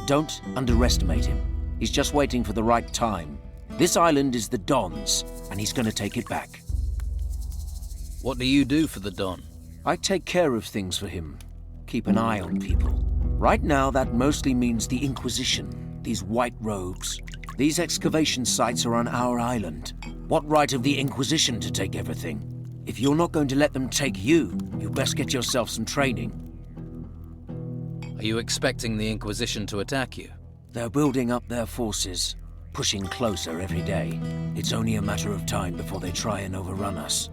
Don't underestimate him. He's just waiting for the right time. This island is the Don's, and he's going to take it back. What do you do for the Don? I take care of things for him. Keep an eye on people. Right now, that mostly means the Inquisition. These white robes. These excavation sites are on our island. What right have the Inquisition to take everything? If you're not going to let them take you, you best get yourself some training. Are you expecting the Inquisition to attack you? They're building up their forces, pushing closer every day. It's only a matter of time before they try and overrun us.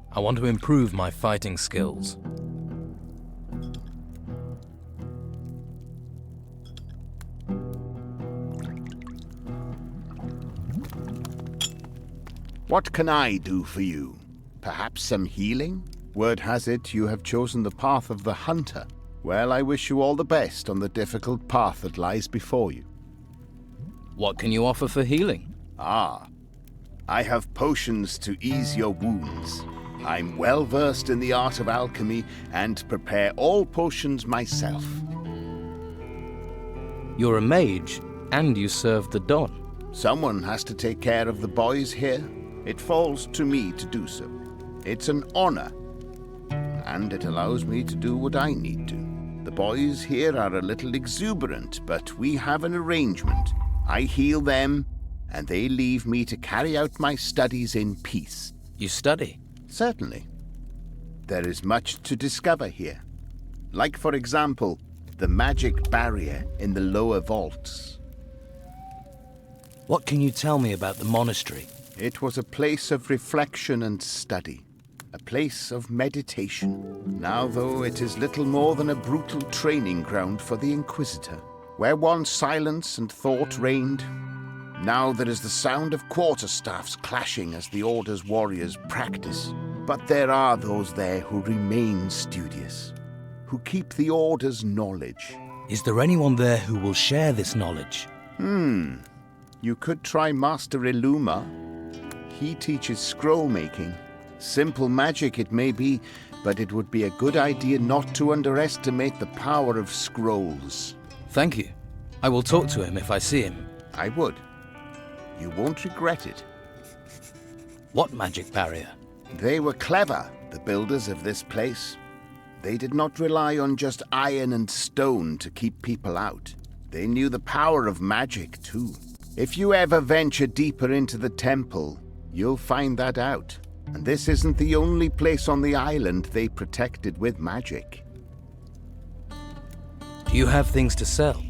I want to improve my fighting skills. What can I do for you? Perhaps some healing? Word has it you have chosen the path of the hunter. Well, I wish you all the best on the difficult path that lies before you. What can you offer for healing? Ah, I have potions to ease your wounds. I'm well versed in the art of alchemy and prepare all potions myself. You're a mage, and you serve the Don. Someone has to take care of the boys here. It falls to me to do so. It's an honor, and it allows me to do what I need to. The boys here are a little exuberant, but we have an arrangement. I heal them, and they leave me to carry out my studies in peace. You study? Certainly. There is much to discover here. Like, for example, the magic barrier in the lower vaults. What can you tell me about the monastery? It was a place of reflection and study. A place of meditation. Now, though, it is little more than a brutal training ground for the Inquisitor. Where once silence and thought reigned, now there is the sound of quarterstaffs clashing as the Order's warriors practice. But there are those there who remain studious, who keep the Order's knowledge. Is there anyone there who will share this knowledge? You could try Master Illuma. He teaches scroll making. Simple magic it may be, but it would be a good idea not to underestimate the power of scrolls. Thank you. I will talk to him if I see him. I would. You won't regret it. What magic barrier? They were clever, the builders of this place. They did not rely on just iron and stone to keep people out. They knew the power of magic, too. If you ever venture deeper into the temple, you'll find that out. And this isn't the only place on the island they protected with magic. Do you have things to sell?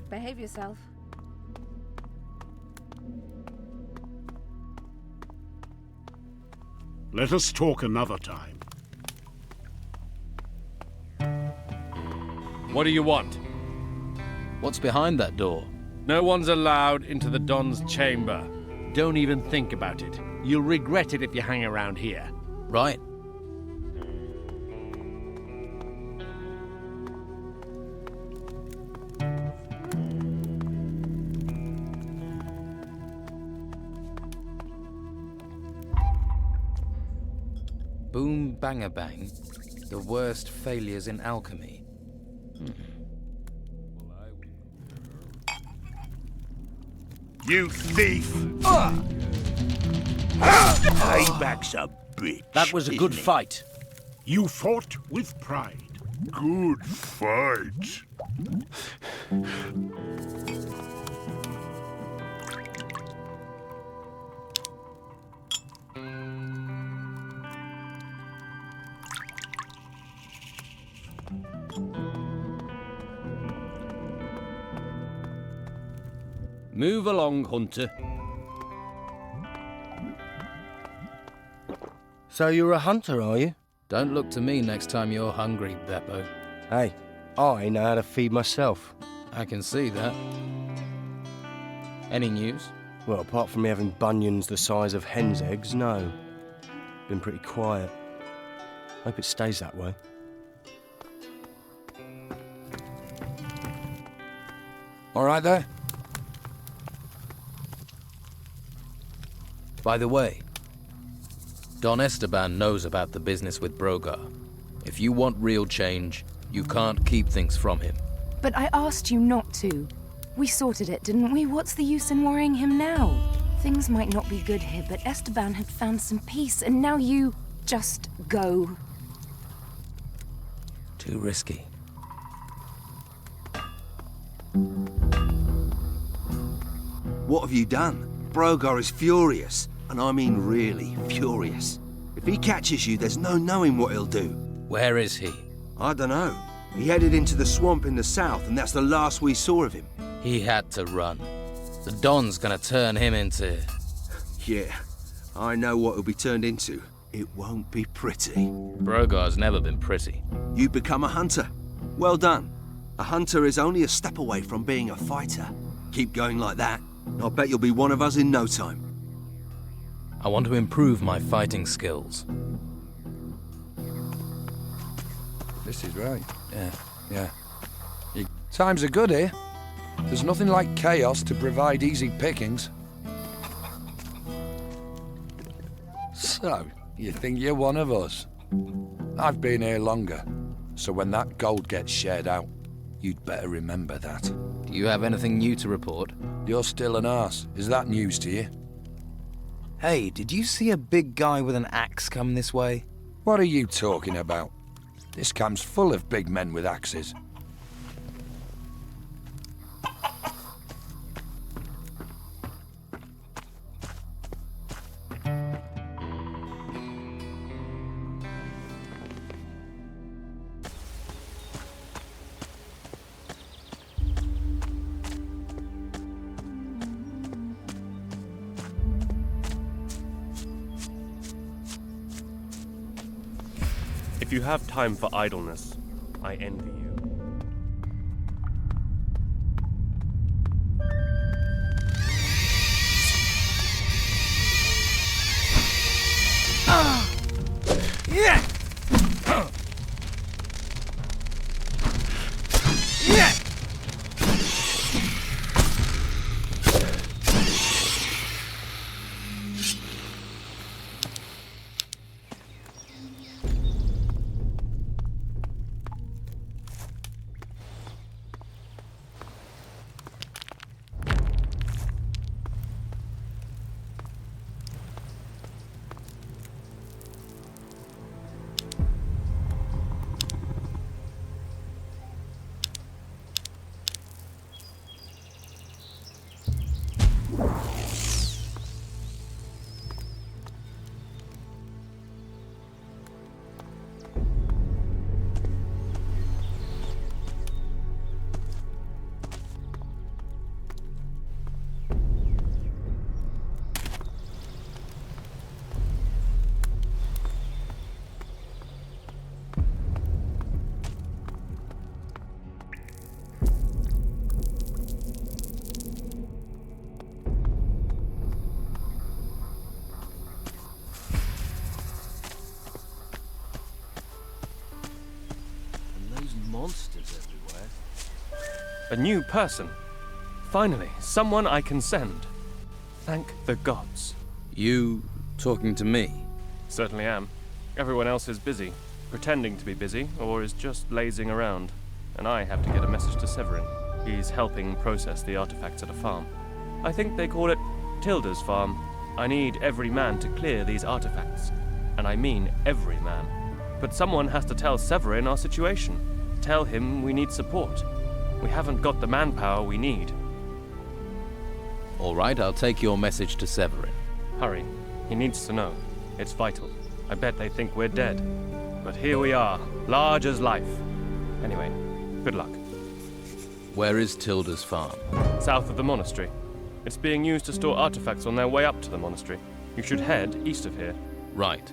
Behave yourself. Let us talk another time. What do you want? What's behind that door? No one's allowed into the Don's chamber. Don't even think about it. You'll regret it if you hang around here. Right. Boom banger bang. The worst failures in alchemy. You thief! Payback's a bitch. That was a good isn't it? fight. You fought with pride. Good fight. Move along, Hunter. So you're a hunter, are you? Don't look to me next time you're hungry, Beppo. Hey, I know how to feed myself. I can see that. Any news? Well, apart from me having bunions the size of hen's eggs, no. Been pretty quiet. Hope it stays that way. All right there? By the way, Don Esteban knows about the business with Brogar. If you want real change, you can't keep things from him. But I asked you not to. We sorted it, didn't we? What's the use in worrying him now? Things might not be good here, but Esteban had found some peace, and now you just go. Too risky. What have you done? Brogar is furious, and I mean really furious. If he catches you, there's no knowing what he'll do. Where is he? I don't know. He headed into the swamp in the south, and that's the last we saw of him. He had to run. The Don's gonna turn him into... Yeah, I know what he'll be turned into. It won't be pretty. Brogar's never been pretty. You become a hunter. Well done. A hunter is only a step away from being a fighter. Keep going like that, and I'll bet you'll be one of us in no time. I want to improve my fighting skills. This is right. Yeah. Times are good here. There's nothing like chaos to provide easy pickings. So, you think you're one of us? I've been here longer, so when that gold gets shared out, you'd better remember that. Do you have anything new to report? You're still an arse. Is that news to you? Hey, did you see a big guy with an axe come this way? What are you talking about? This camp's full of big men with axes. If you have time for idleness, I envy you. Yeah! Yeah! Monsters everywhere. A new person. Finally, someone I can send. Thank the gods. You talking to me? Certainly am. Everyone else is busy, pretending to be busy, or is just lazing around. And I have to get a message to Severin. He's helping process the artifacts at a farm. I think they call it Tilda's farm. I need every man to clear these artifacts. And I mean every man. But someone has to tell Severin our situation. Tell him we need support. We haven't got the manpower we need. All right, I'll take your message to Severin. Hurry. He needs to know. It's vital. I bet they think we're dead. But here we are, large as life. Anyway, good luck. Where is Tilda's farm? South of the monastery. It's being used to store artifacts on their way up to the monastery. You should head east of here. Right.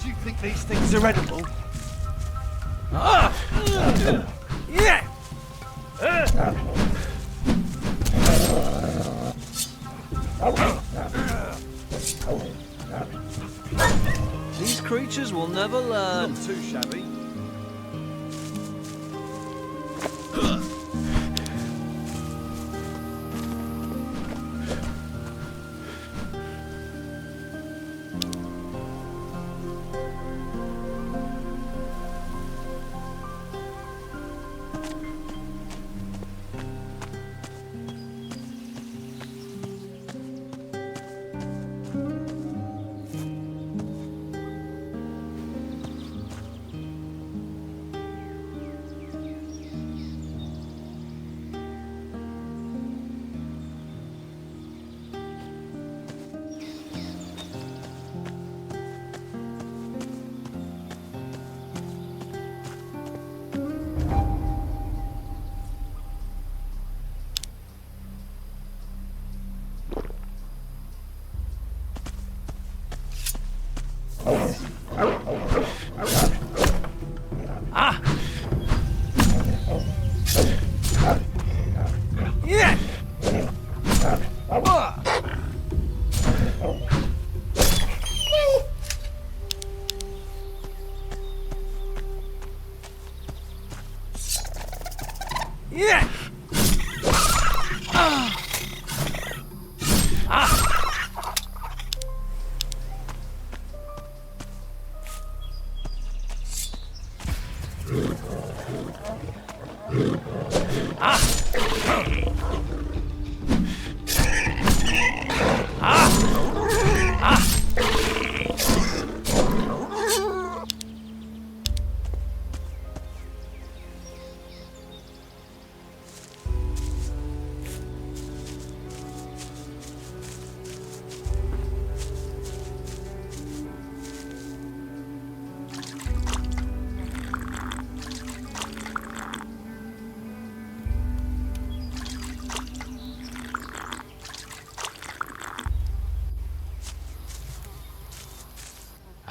Do you think these things are edible? These creatures will never learn. Not too shabby.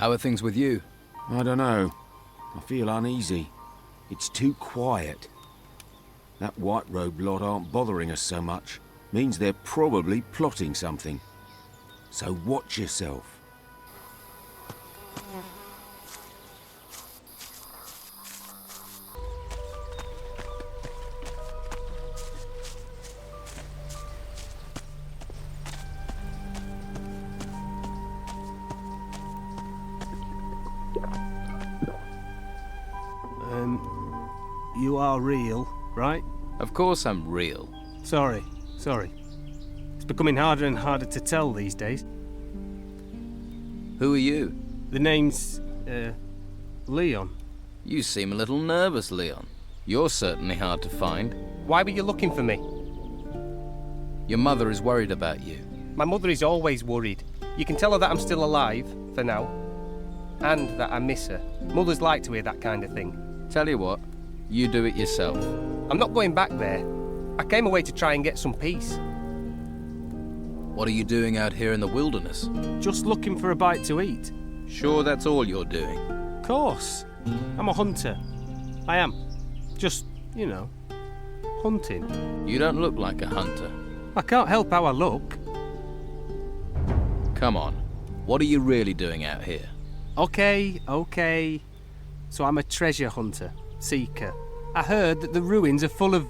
How are things with you? I don't know. I feel uneasy. It's too quiet. That white-robed lot aren't bothering us so much. Means they're probably plotting something. So watch yourself. You are real, right? Of course I'm real. Sorry. It's becoming harder and harder to tell these days. Who are you? The name's, Leon. You seem a little nervous, Leon. You're certainly hard to find. Why were you looking for me? Your mother is worried about you. My mother is always worried. You can tell her that I'm still alive, for now. And that I miss her. Mothers like to hear that kind of thing. Tell you what, you do it yourself. I'm not going back there. I came away to try and get some peace. What are you doing out here in the wilderness? Just looking for a bite to eat. Sure that's all you're doing? Of course. I'm a hunter. I am. Just, hunting. You don't look like a hunter. I can't help how I look. Come on. What are you really doing out here? Okay. So I'm a treasure hunter, seeker. I heard that the ruins are full of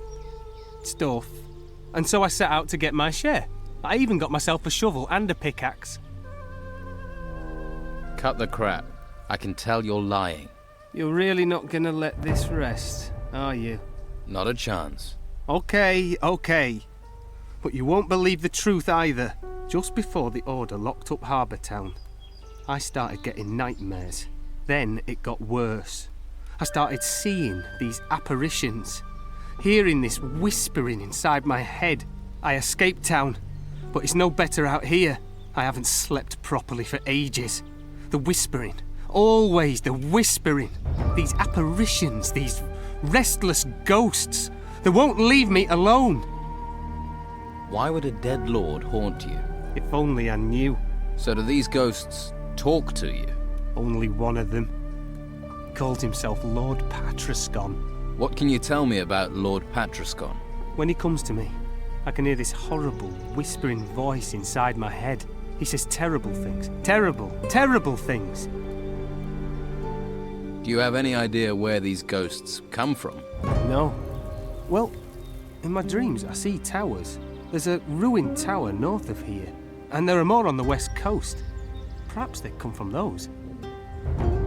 stuff, and so I set out to get my share. I even got myself a shovel and a pickaxe. Cut the crap. I can tell you're lying. You're really not gonna let this rest, are you? Not a chance. Okay. But you won't believe the truth either. Just before the Order locked up Harbour Town, I started getting nightmares. Then it got worse. I started seeing these apparitions, hearing this whispering inside my head. I escaped town, but it's no better out here. I haven't slept properly for ages. The whispering, always the whispering. These apparitions, these restless ghosts, they won't leave me alone. Why would a dead lord haunt you? If only I knew. So do these ghosts talk to you? Only one of them. He called himself Lord Patrascon. What can you tell me about Lord Patrascon? When he comes to me, I can hear this horrible, whispering voice inside my head. He says terrible things. Terrible things. Do you have any idea where these ghosts come from? No. Well, in my dreams I see towers. There's a ruined tower north of here, and there are more on the west coast. Perhaps they come from those.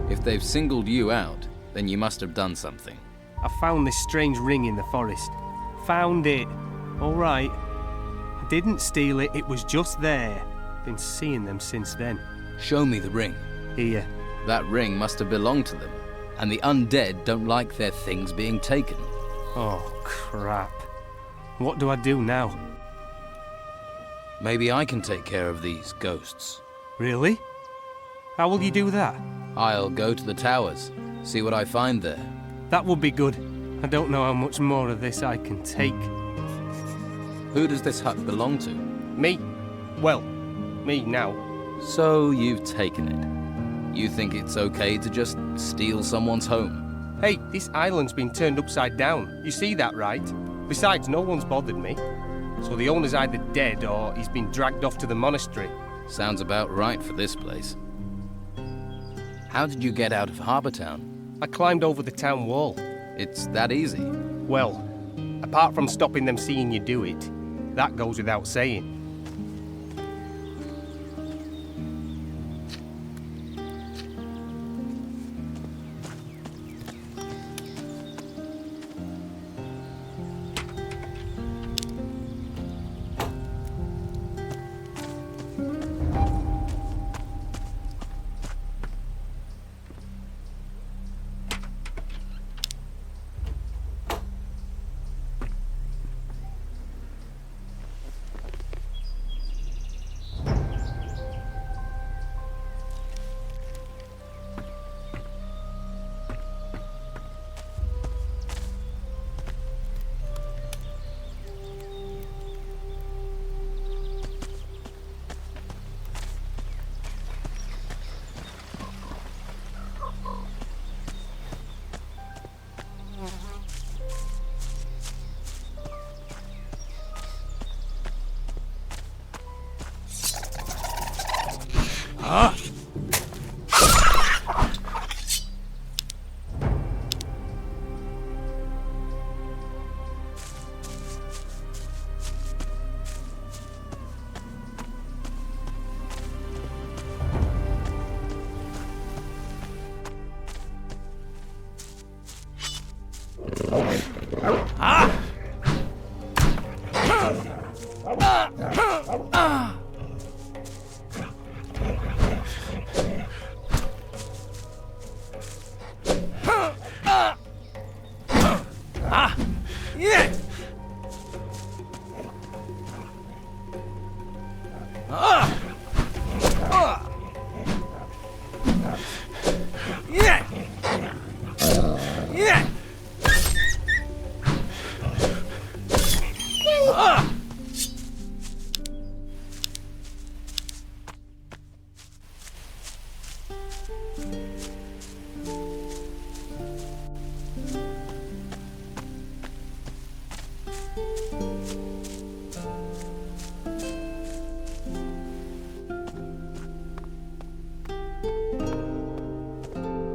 If they've singled you out, then you must have done something. I found this strange ring in the forest. Found it. All right. I didn't steal it, it was just there. Been seeing them since then. Show me the ring. Here. That ring must have belonged to them, and the undead don't like their things being taken. Oh, crap. What do I do now? Maybe I can take care of these ghosts. Really? How will you do that? I'll go to the towers, see what I find there. That would be good. I don't know how much more of this I can take. Who does this hut belong to? Me. Well, me now. So you've taken it. You think it's okay to just steal someone's home? Hey, this island's been turned upside down. You see that, right? Besides, no one's bothered me. So the owner's either dead or he's been dragged off to the monastery. Sounds about right for this place. How did you get out of Harbour Town? I climbed over the town wall. It's that easy? Well, apart from stopping them seeing you do it, that goes without saying.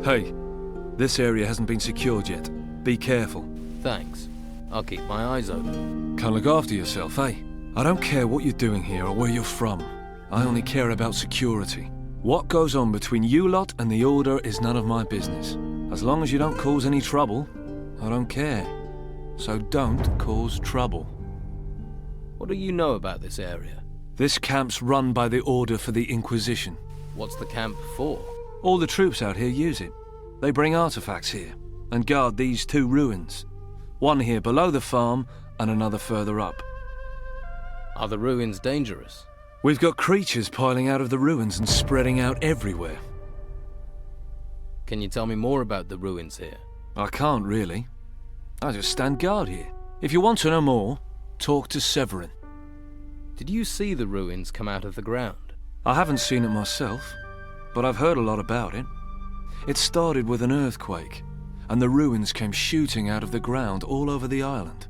Hey, this area hasn't been secured yet. Be careful. Thanks. I'll keep my eyes open. Can't look after yourself, eh? I don't care what you're doing here or where you're from. I only care about security. What goes on between you lot and the Order is none of my business. As long as you don't cause any trouble, I don't care. So don't cause trouble. What do you know about this area? This camp's run by the Order for the Inquisition. What's the camp for? All the troops out here use it. They bring artifacts here and guard these 2 ruins. One here below the farm and another further up. Are the ruins dangerous? We've got creatures piling out of the ruins and spreading out everywhere. Can you tell me more about the ruins here? I can't really. I just stand guard here. If you want to know more, talk to Severin. Did you see the ruins come out of the ground? I haven't seen it myself, but I've heard a lot about it. It started with an earthquake, and the ruins came shooting out of the ground all over the island.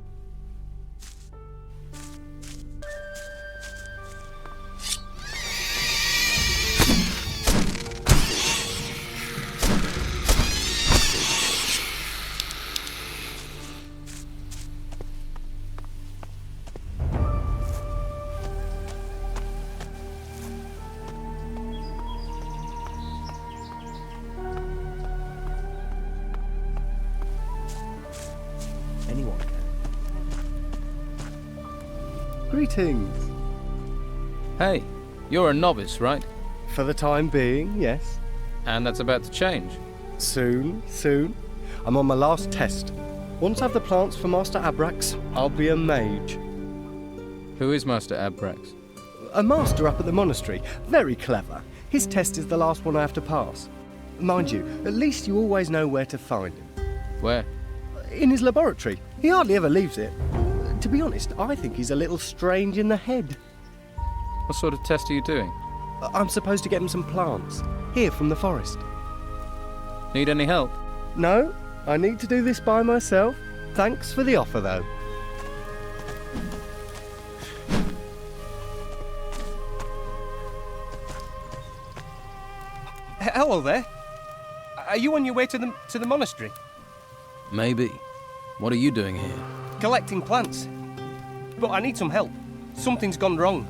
Anyone can. Greetings. Hey, you're a novice, right? For the time being, yes. And that's about to change. Soon, soon. I'm on my last test. Once I have the plants for Master Abrax, I'll be a mage. Who is Master Abrax? A master up at the monastery. Very clever. His test is the last one I have to pass. Mind you, at least you always know where to find him. Where? In his laboratory. He hardly ever leaves it. To be honest, I think he's a little strange in the head. What sort of test are you doing? I'm supposed to get him some plants. Here from the forest. Need any help? No, I need to do this by myself. Thanks for the offer, though. Hello there. Are you on your way to the monastery? Maybe. What are you doing here? Collecting plants. But I need some help. Something's gone wrong.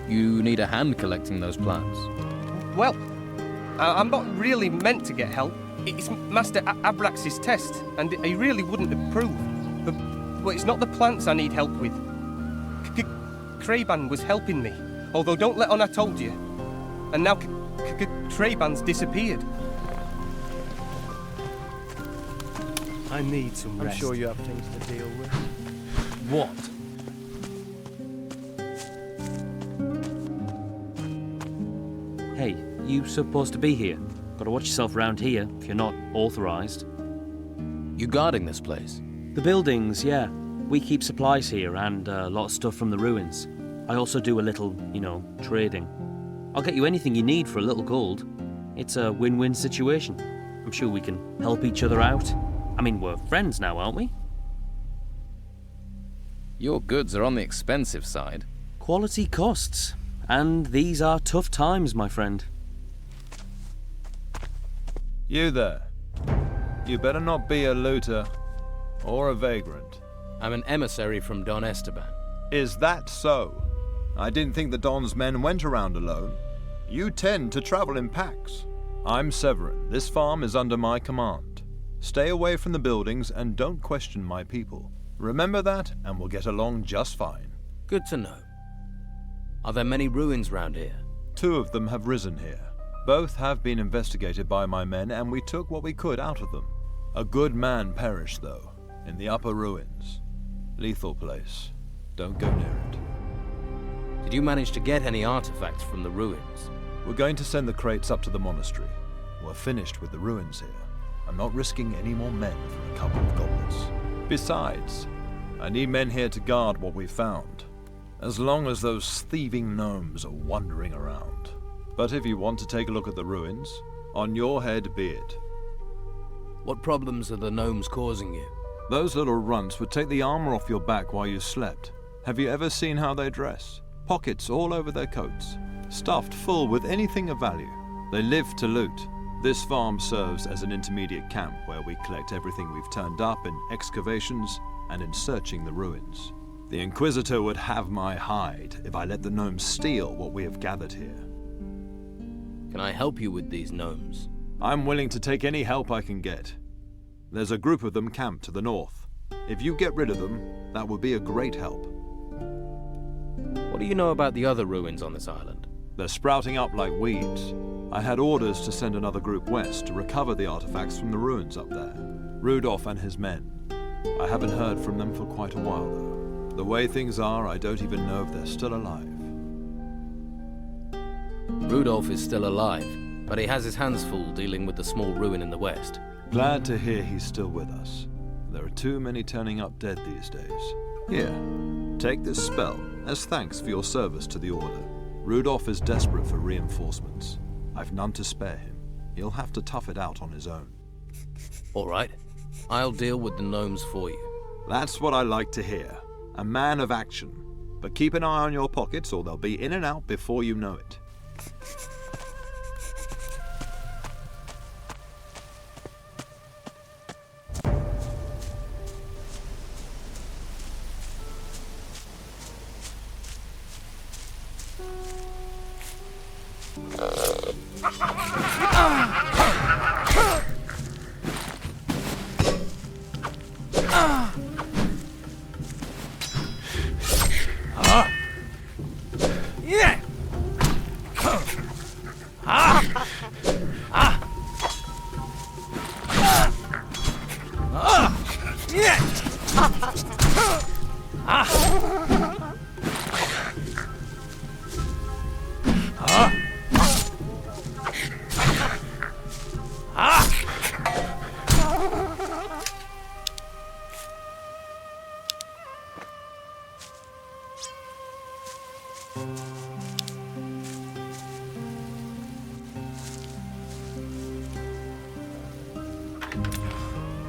You need a hand collecting those plants. Well, I'm not really meant to get help. It's Master Abrax's test, and he really wouldn't approve. But it's not the plants I need help with. Kraban was helping me, although don't let on I told you. And now Kraban's disappeared. I need some rest. I'm sure you have things to deal with. What? Hey, you supposed to be here. Gotta watch yourself round here if you're not authorized. You guarding this place? The buildings, yeah. We keep supplies here and a lot of stuff from the ruins. I also do a little, trading. I'll get you anything you need for a little gold. It's a win-win situation. I'm sure we can help each other out. I mean, we're friends now, aren't we? Your goods are on the expensive side. Quality costs. And these are tough times, my friend. You there. You better not be a looter or a vagrant. I'm an emissary from Don Esteban. Is that so? I didn't think the Don's men went around alone. You tend to travel in packs. I'm Severin. This farm is under my command. Stay away from the buildings and don't question my people. Remember that, and we'll get along just fine. Good to know. Are there many ruins round here? 2 of them have risen here. Both have been investigated by my men, and we took what we could out of them. A good man perished, though, in the upper ruins. Lethal place. Don't go near it. Did you manage to get any artifacts from the ruins? We're going to send the crates up to the monastery. We're finished with the ruins here. I'm not risking any more men for a couple of goblets. Besides, I need men here to guard what we found, as long as those thieving gnomes are wandering around. But if you want to take a look at the ruins, on your head be it. What problems are the gnomes causing you? Those little runts would take the armor off your back while you slept. Have you ever seen how they dress? Pockets all over their coats, stuffed full with anything of value. They live to loot. This farm serves as an intermediate camp where we collect everything we've turned up in excavations and in searching the ruins. The Inquisitor would have my hide if I let the gnomes steal what we have gathered here. Can I help you with these gnomes? I'm willing to take any help I can get. There's a group of them camped to the north. If you get rid of them, that would be a great help. What do you know about the other ruins on this island? They're sprouting up like weeds. I had orders to send another group west to recover the artifacts from the ruins up there. Rudolph and his men. I haven't heard from them for quite a while, though. The way things are, I don't even know if they're still alive. Rudolph is still alive, but he has his hands full dealing with the small ruin in the west. Glad to hear he's still with us. There are too many turning up dead these days. Here, take this spell as thanks for your service to the Order. Rudolph is desperate for reinforcements. I've none to spare him. He'll have to tough it out on his own. All right. I'll deal with the gnomes for you. That's what I like to hear. A man of action. But keep an eye on your pockets or they'll be in and out before you know it.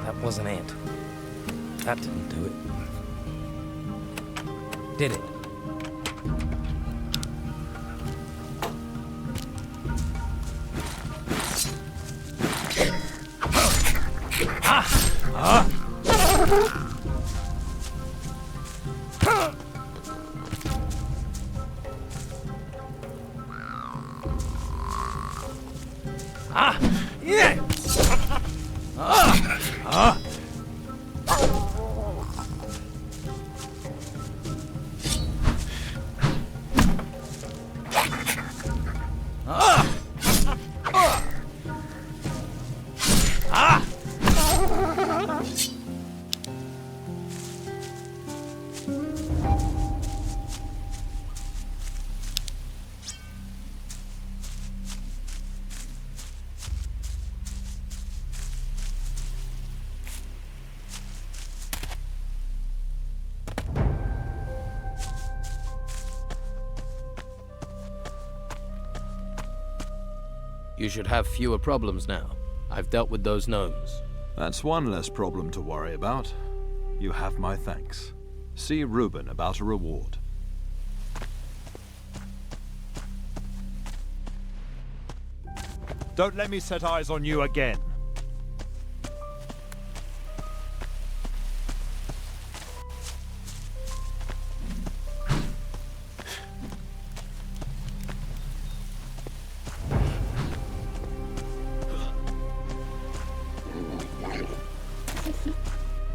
That wasn't it. That didn't do it. Did it? You should have fewer problems now. I've dealt with those gnomes. That's one less problem to worry about. You have my thanks. See Reuben about a reward. Don't let me set eyes on you again.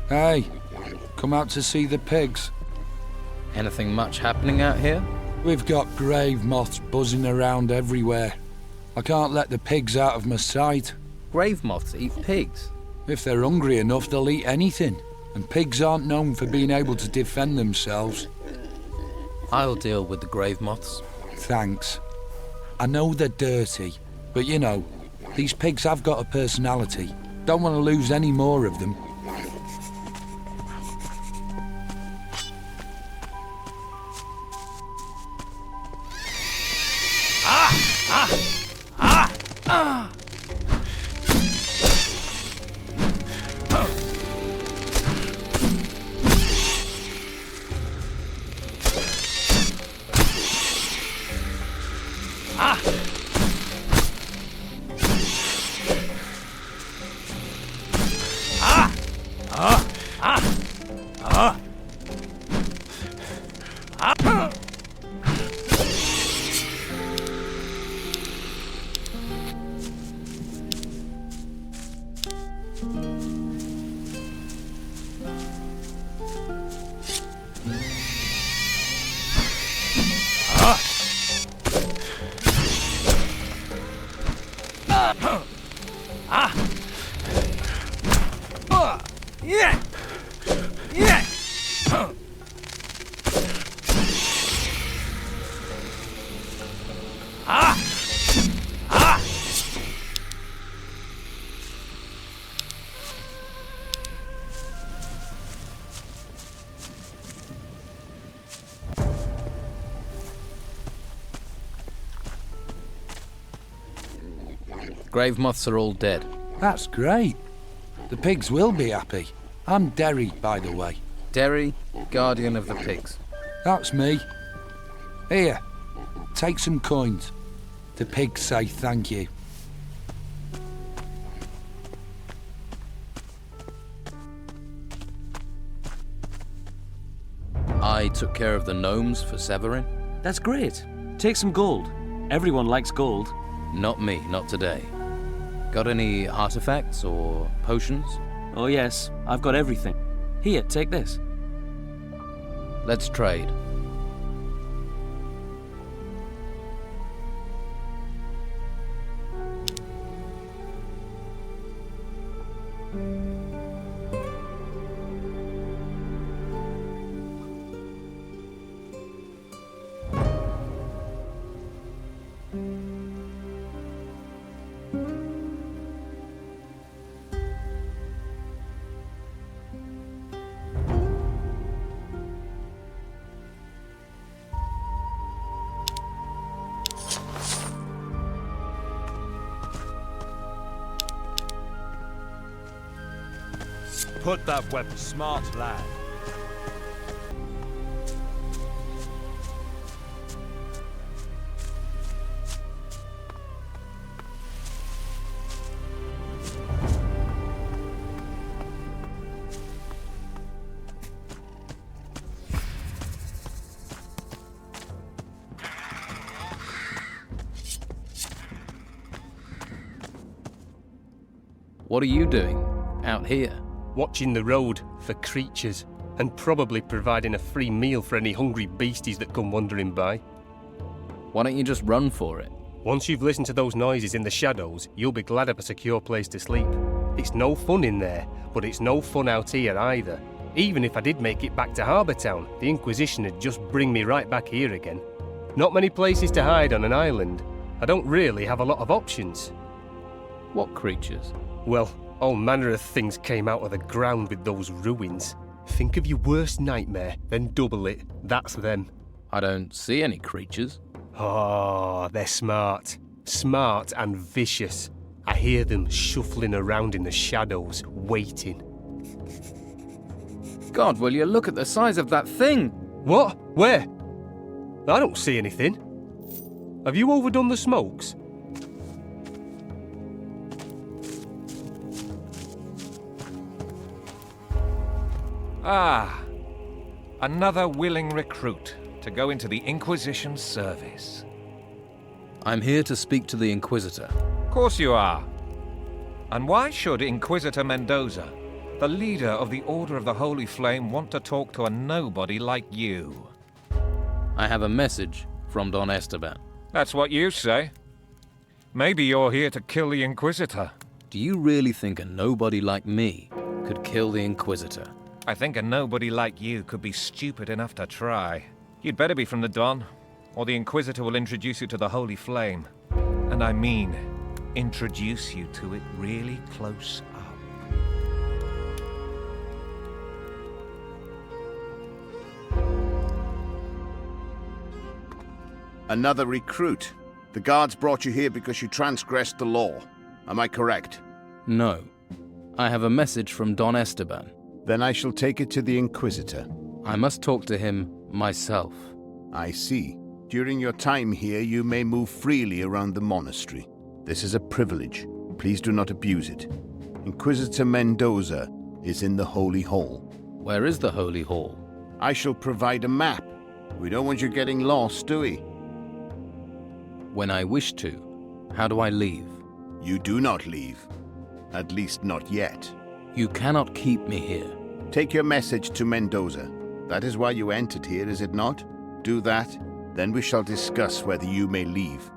Hey, come out to see the pigs. Anything much happening out here? We've got grave moths buzzing around everywhere. I can't let the pigs out of my sight. Grave moths eat pigs? If they're hungry enough, they'll eat anything. And pigs aren't known for being able to defend themselves. I'll deal with the grave moths. Thanks. I know they're dirty, but you know, these pigs have got a personality. Don't want to lose any more of them. Yeah! Yeah! Grave moths are all dead. That's great. The pigs will be happy. I'm Derry, by the way. Derry, guardian of the pigs. That's me. Here, take some coins. The pigs say thank you. I took care of the gnomes for Severin. That's great. Take some gold. Everyone likes gold. Not me, not today. Got any artifacts or potions? Oh yes, I've got everything. Here, take this. Let's trade. Put that weapon, smart lad. What are you doing out here? Watching the road for creatures, and probably providing a free meal for any hungry beasties that come wandering by. Why don't you just run for it? Once you've listened to those noises in the shadows, you'll be glad of a secure place to sleep. It's no fun in there, but it's no fun out here either. Even if I did make it back to Harbour Town, the Inquisition would just bring me right back here again. Not many places to hide on an island. I don't really have a lot of options. What creatures? Well, all manner of things came out of the ground with those ruins. Think of your worst nightmare, then double it. That's them. I don't see any creatures. Oh, they're smart. Smart and vicious. I hear them shuffling around in the shadows, waiting. God, will you look at the size of that thing? What? Where? I don't see anything. Have you overdone the smokes? Ah, another willing recruit to go into the Inquisition's service. I'm here to speak to the Inquisitor. Of course you are. And why should Inquisitor Mendoza, the leader of the Order of the Holy Flame, want to talk to a nobody like you? I have a message from Don Esteban. That's what you say. Maybe you're here to kill the Inquisitor. Do you really think a nobody like me could kill the Inquisitor? I think a nobody like you could be stupid enough to try. You'd better be from the Don, or the Inquisitor will introduce you to the Holy Flame. And I mean, introduce you to it really close up. Another recruit. The guards brought you here because you transgressed the law. Am I correct? No. I have a message from Don Esteban. Then I shall take it to the Inquisitor. I must talk to him myself. I see. During your time here, you may move freely around the monastery. This is a privilege. Please do not abuse it. Inquisitor Mendoza is in the Holy Hall. Where is the Holy Hall? I shall provide a map. We don't want you getting lost, do we? When I wish to. How do I leave? You do not leave. At least not yet. You cannot keep me here. Take your message to Mendoza. That is why you entered here, is it not? Do that, then we shall discuss whether you may leave.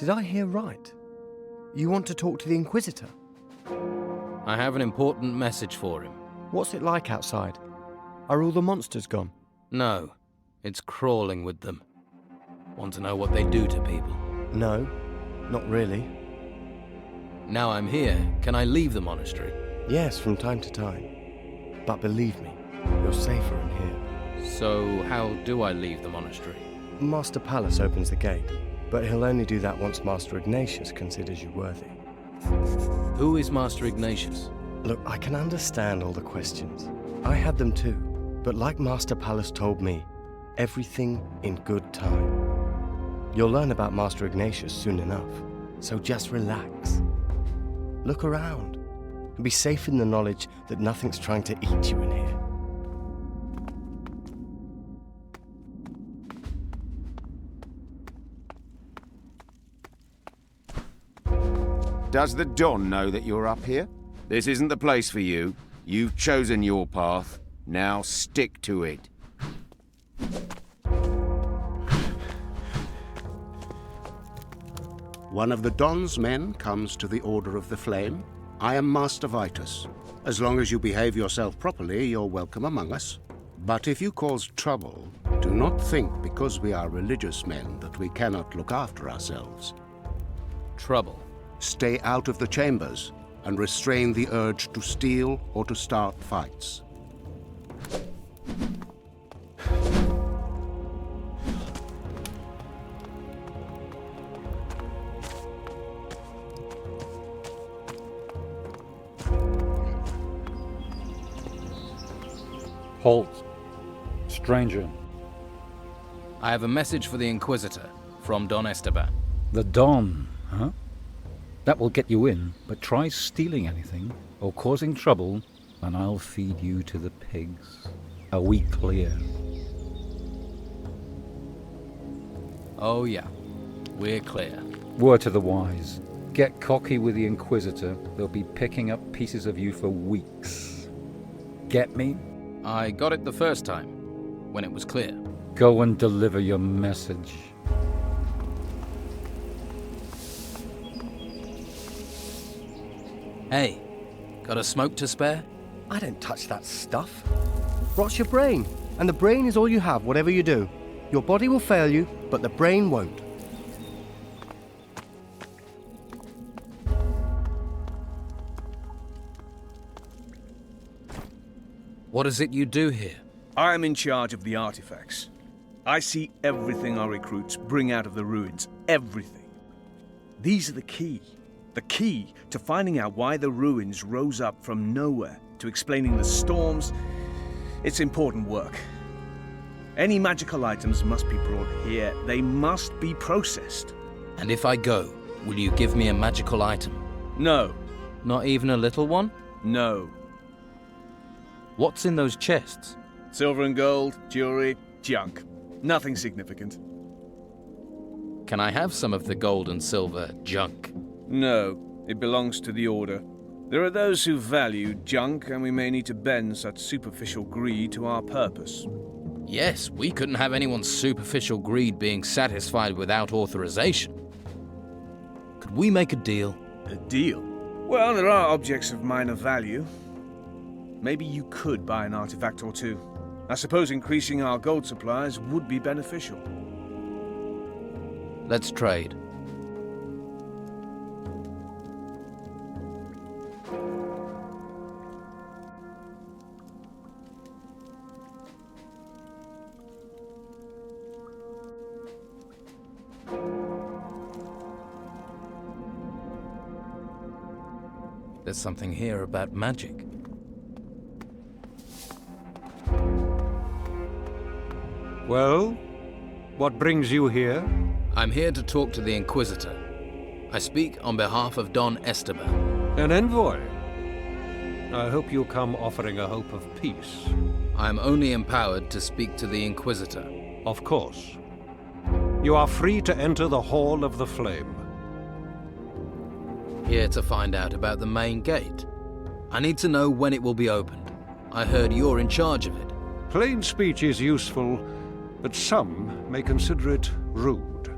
Did I hear right? You want to talk to the Inquisitor? I have an important message for him. What's it like outside? Are all the monsters gone? No, it's crawling with them. Want to know what they do to people? No, not really. Now I'm here, can I leave the monastery? Yes, from time to time. But believe me, you're safer in here. So how do I leave the monastery? Master Pallas opens the gate, but he'll only do that once Master Ignatius considers you worthy. Who is Master Ignatius? Look, I can understand all the questions. I had them too. But like Master Pallas told me, everything in good time. You'll learn about Master Ignatius soon enough, so just relax. Look around, and be safe in the knowledge that nothing's trying to eat you in here. Does the Don know that you're up here? This isn't the place for you. You've chosen your path. Now stick to it. One of the Don's men comes to the Order of the Flame. I am Master Vitus. As long as you behave yourself properly, you're welcome among us. But if you cause trouble, do not think because we are religious men that we cannot look after ourselves. Trouble? Stay out of the chambers and restrain the urge to steal or to start fights. Halt. Stranger. I have a message for the Inquisitor, from Don Esteban. The Don, huh? That will get you in, but try stealing anything or causing trouble, and I'll feed you to the pigs. Are we clear? Oh yeah, we're clear. Word to the wise. Get cocky with the Inquisitor. They'll be picking up pieces of you for weeks. Get me? I got it the first time, when it was clear. Go and deliver your message. Hey, got a smoke to spare? I don't touch that stuff. Rots your brain, and the brain is all you have, whatever you do. Your body will fail you, but the brain won't. What is it you do here? I am in charge of the artifacts. I see everything our recruits bring out of the ruins. Everything. These are the key to finding out why the ruins rose up from nowhere, to explaining the storms. It's important work. Any magical items must be brought here. They must be processed. And if I go, will you give me a magical item? No. Not even a little one? No. What's in those chests? Silver and gold, jewelry, junk. Nothing significant. Can I have some of the gold and silver junk? No, it belongs to the Order. There are those who value junk, and we may need to bend such superficial greed to our purpose. Yes, we couldn't have anyone's superficial greed being satisfied without authorization. Could we make a deal? A deal? Well, there are objects of minor value. Maybe you could buy an artifact or two. I suppose increasing our gold supplies would be beneficial. Let's trade. There's something here about magic. Well, what brings you here? I'm here to talk to the Inquisitor. I speak on behalf of Don Esteban. An envoy? I hope you'll come offering a hope of peace. I am only empowered to speak to the Inquisitor. Of course. You are free to enter the Hall of the Flame. Here to find out about the main gate. I need to know when it will be opened. I heard you're in charge of it. Plain speech is useful, but some may consider it rude.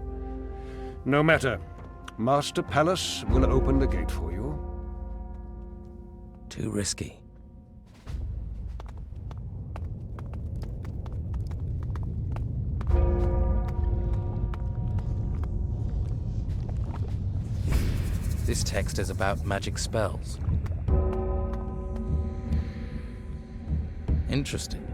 No matter. Master Palace will open the gate for you. Too risky. This text is about magic spells. Interesting.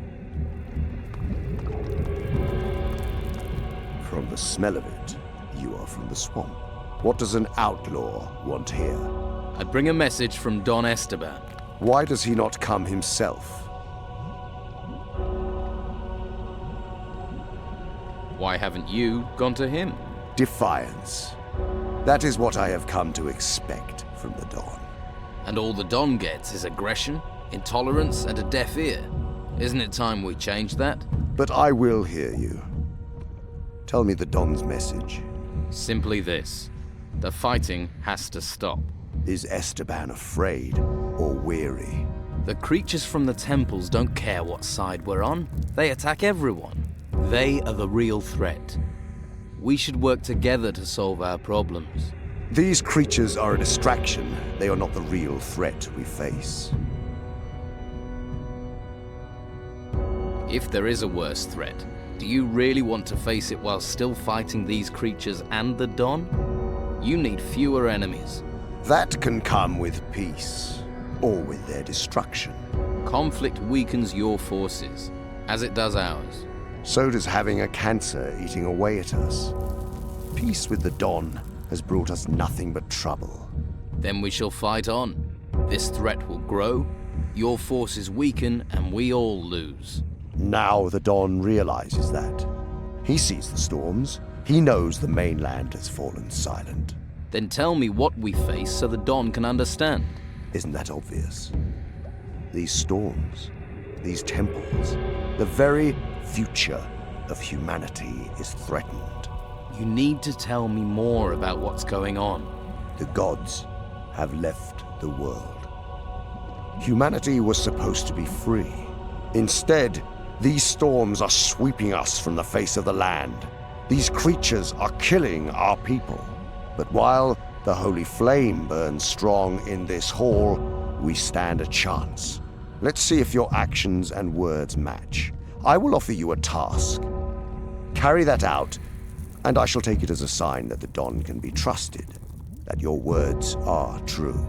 From the smell of it, you are from the swamp. What does an outlaw want here? I bring a message from Don Esteban. Why does he not come himself? Why haven't you gone to him? Defiance. That is what I have come to expect from the Don. And all the Don gets is aggression, intolerance, and a deaf ear. Isn't it time we changed that? But I will hear you. Tell me the Don's message. Simply this. The fighting has to stop. Is Esteban afraid or weary? The creatures from the temples don't care what side we're on. They attack everyone. They are the real threat. We should work together to solve our problems. These creatures are a distraction. They are not the real threat we face. If there is a worse threat, do you really want to face it while still fighting these creatures and the Don? You need fewer enemies. That can come with peace, or with their destruction. Conflict weakens your forces, as it does ours. So does having a cancer eating away at us. Peace with the Don has brought us nothing but trouble. Then we shall fight on. This threat will grow, your forces weaken, and we all lose. Now the Don realizes that. He sees the storms. He knows the mainland has fallen silent. Then tell me what we face so the Don can understand. Isn't that obvious? These storms, these temples, the very future of humanity is threatened. You need to tell me more about what's going on. The gods have left the world. Humanity was supposed to be free. Instead, these storms are sweeping us from the face of the land. These creatures are killing our people. But while the holy flame burns strong in this hall, we stand a chance. Let's see if your actions and words match. I will offer you a task. Carry that out, and I shall take it as a sign that the Don can be trusted, that your words are true.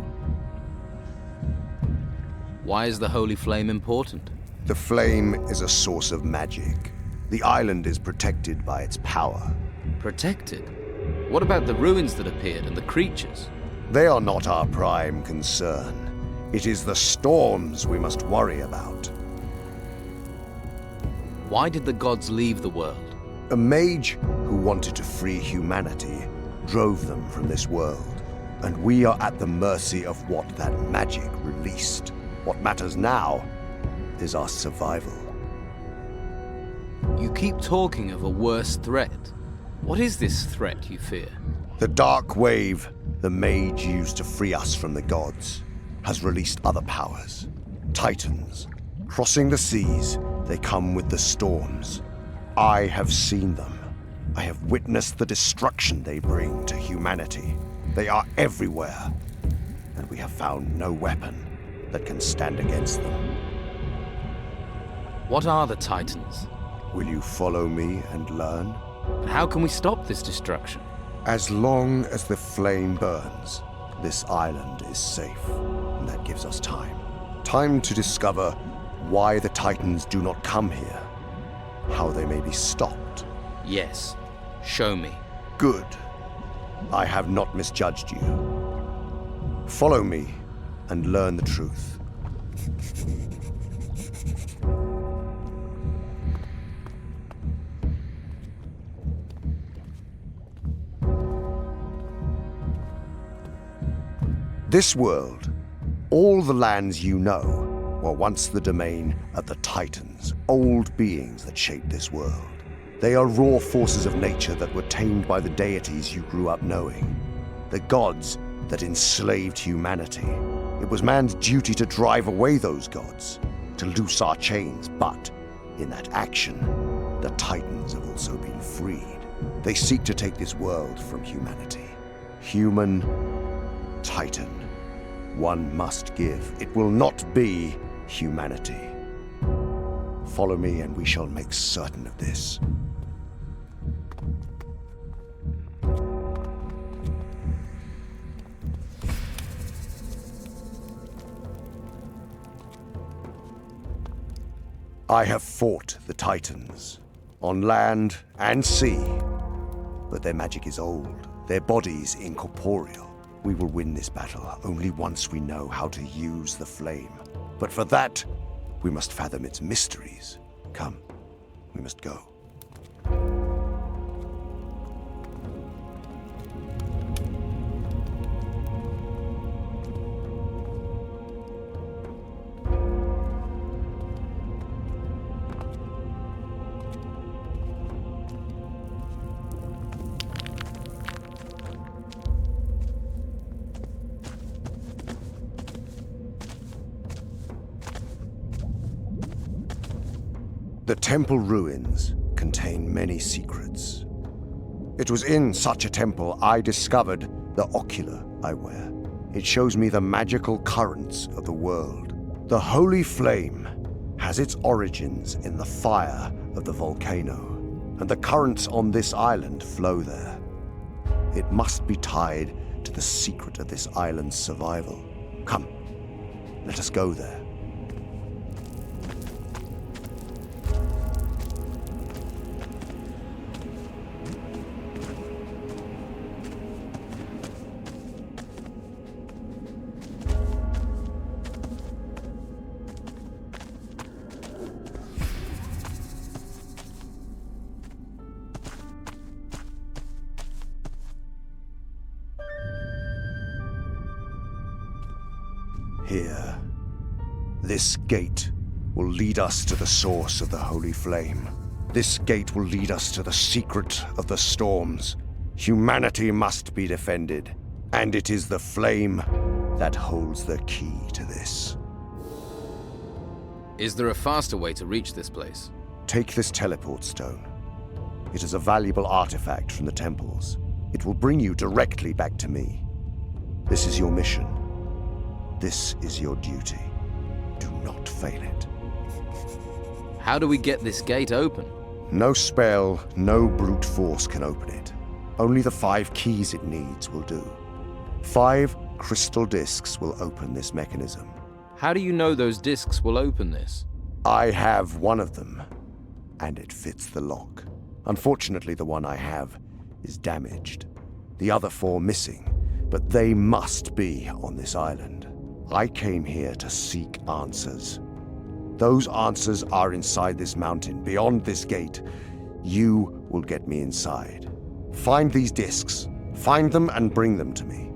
Why is the holy flame important? The flame is a source of magic. The island is protected by its power. Protected? What about the ruins that appeared and the creatures? They are not our prime concern. It is the storms we must worry about. Why did the gods leave the world? A mage who wanted to free humanity drove them from this world. And we are at the mercy of what that magic released. What matters now is our survival. You keep talking of a worse threat. What is this threat you fear? The dark wave the mage used to free us from the gods has released other powers. Titans. Crossing the seas, they come with the storms. I have seen them. I have witnessed the destruction they bring to humanity. They are everywhere, and we have found no weapon that can stand against them. What are the Titans? Will you follow me and learn? How can we stop this destruction? As long as the flame burns, this island is safe, and that gives us time. Time to discover why the Titans do not come here, how they may be stopped. Yes, show me. Good. I have not misjudged you. Follow me and learn the truth. This world, all the lands you know, were once the domain of the Titans, old beings that shaped this world. They are raw forces of nature that were tamed by the deities you grew up knowing. The gods that enslaved humanity. It was man's duty to drive away those gods, to loose our chains, but in that action, the Titans have also been freed. They seek to take this world from humanity. Human Titan. One must give. It will not be humanity. Follow me and we shall make certain of this. I have fought the Titans, on land and sea, but their magic is old, their bodies incorporeal. We will win this battle only once we know how to use the flame. But for that, we must fathom its mysteries. Come, we must go. The temple ruins contain many secrets. It was in such a temple I discovered the ocular I wear. It shows me the magical currents of the world. The holy flame has its origins in the fire of the volcano, and the currents on this island flow there. It must be tied to the secret of this island's survival. Come, let us go there. Here, this gate will lead us to the source of the holy flame. This gate will lead us to the secret of the storms. Humanity must be defended, and it is the flame that holds the key to this. Is there a faster way to reach this place? Take this teleport stone. It is a valuable artifact from the temples. It will bring you directly back to me. This is your mission. This is your duty. Do not fail it. How do we get this gate open? No spell, no brute force can open it. Only the 5 keys it needs will do. 5 crystal discs will open this mechanism. How do you know those discs will open this? I have one of them, and it fits the lock. Unfortunately, the one I have is damaged. The other 4 missing, but they must be on this island. I came here to seek answers. Those answers are inside this mountain, beyond this gate. You will get me inside. Find these discs. Find them and bring them to me.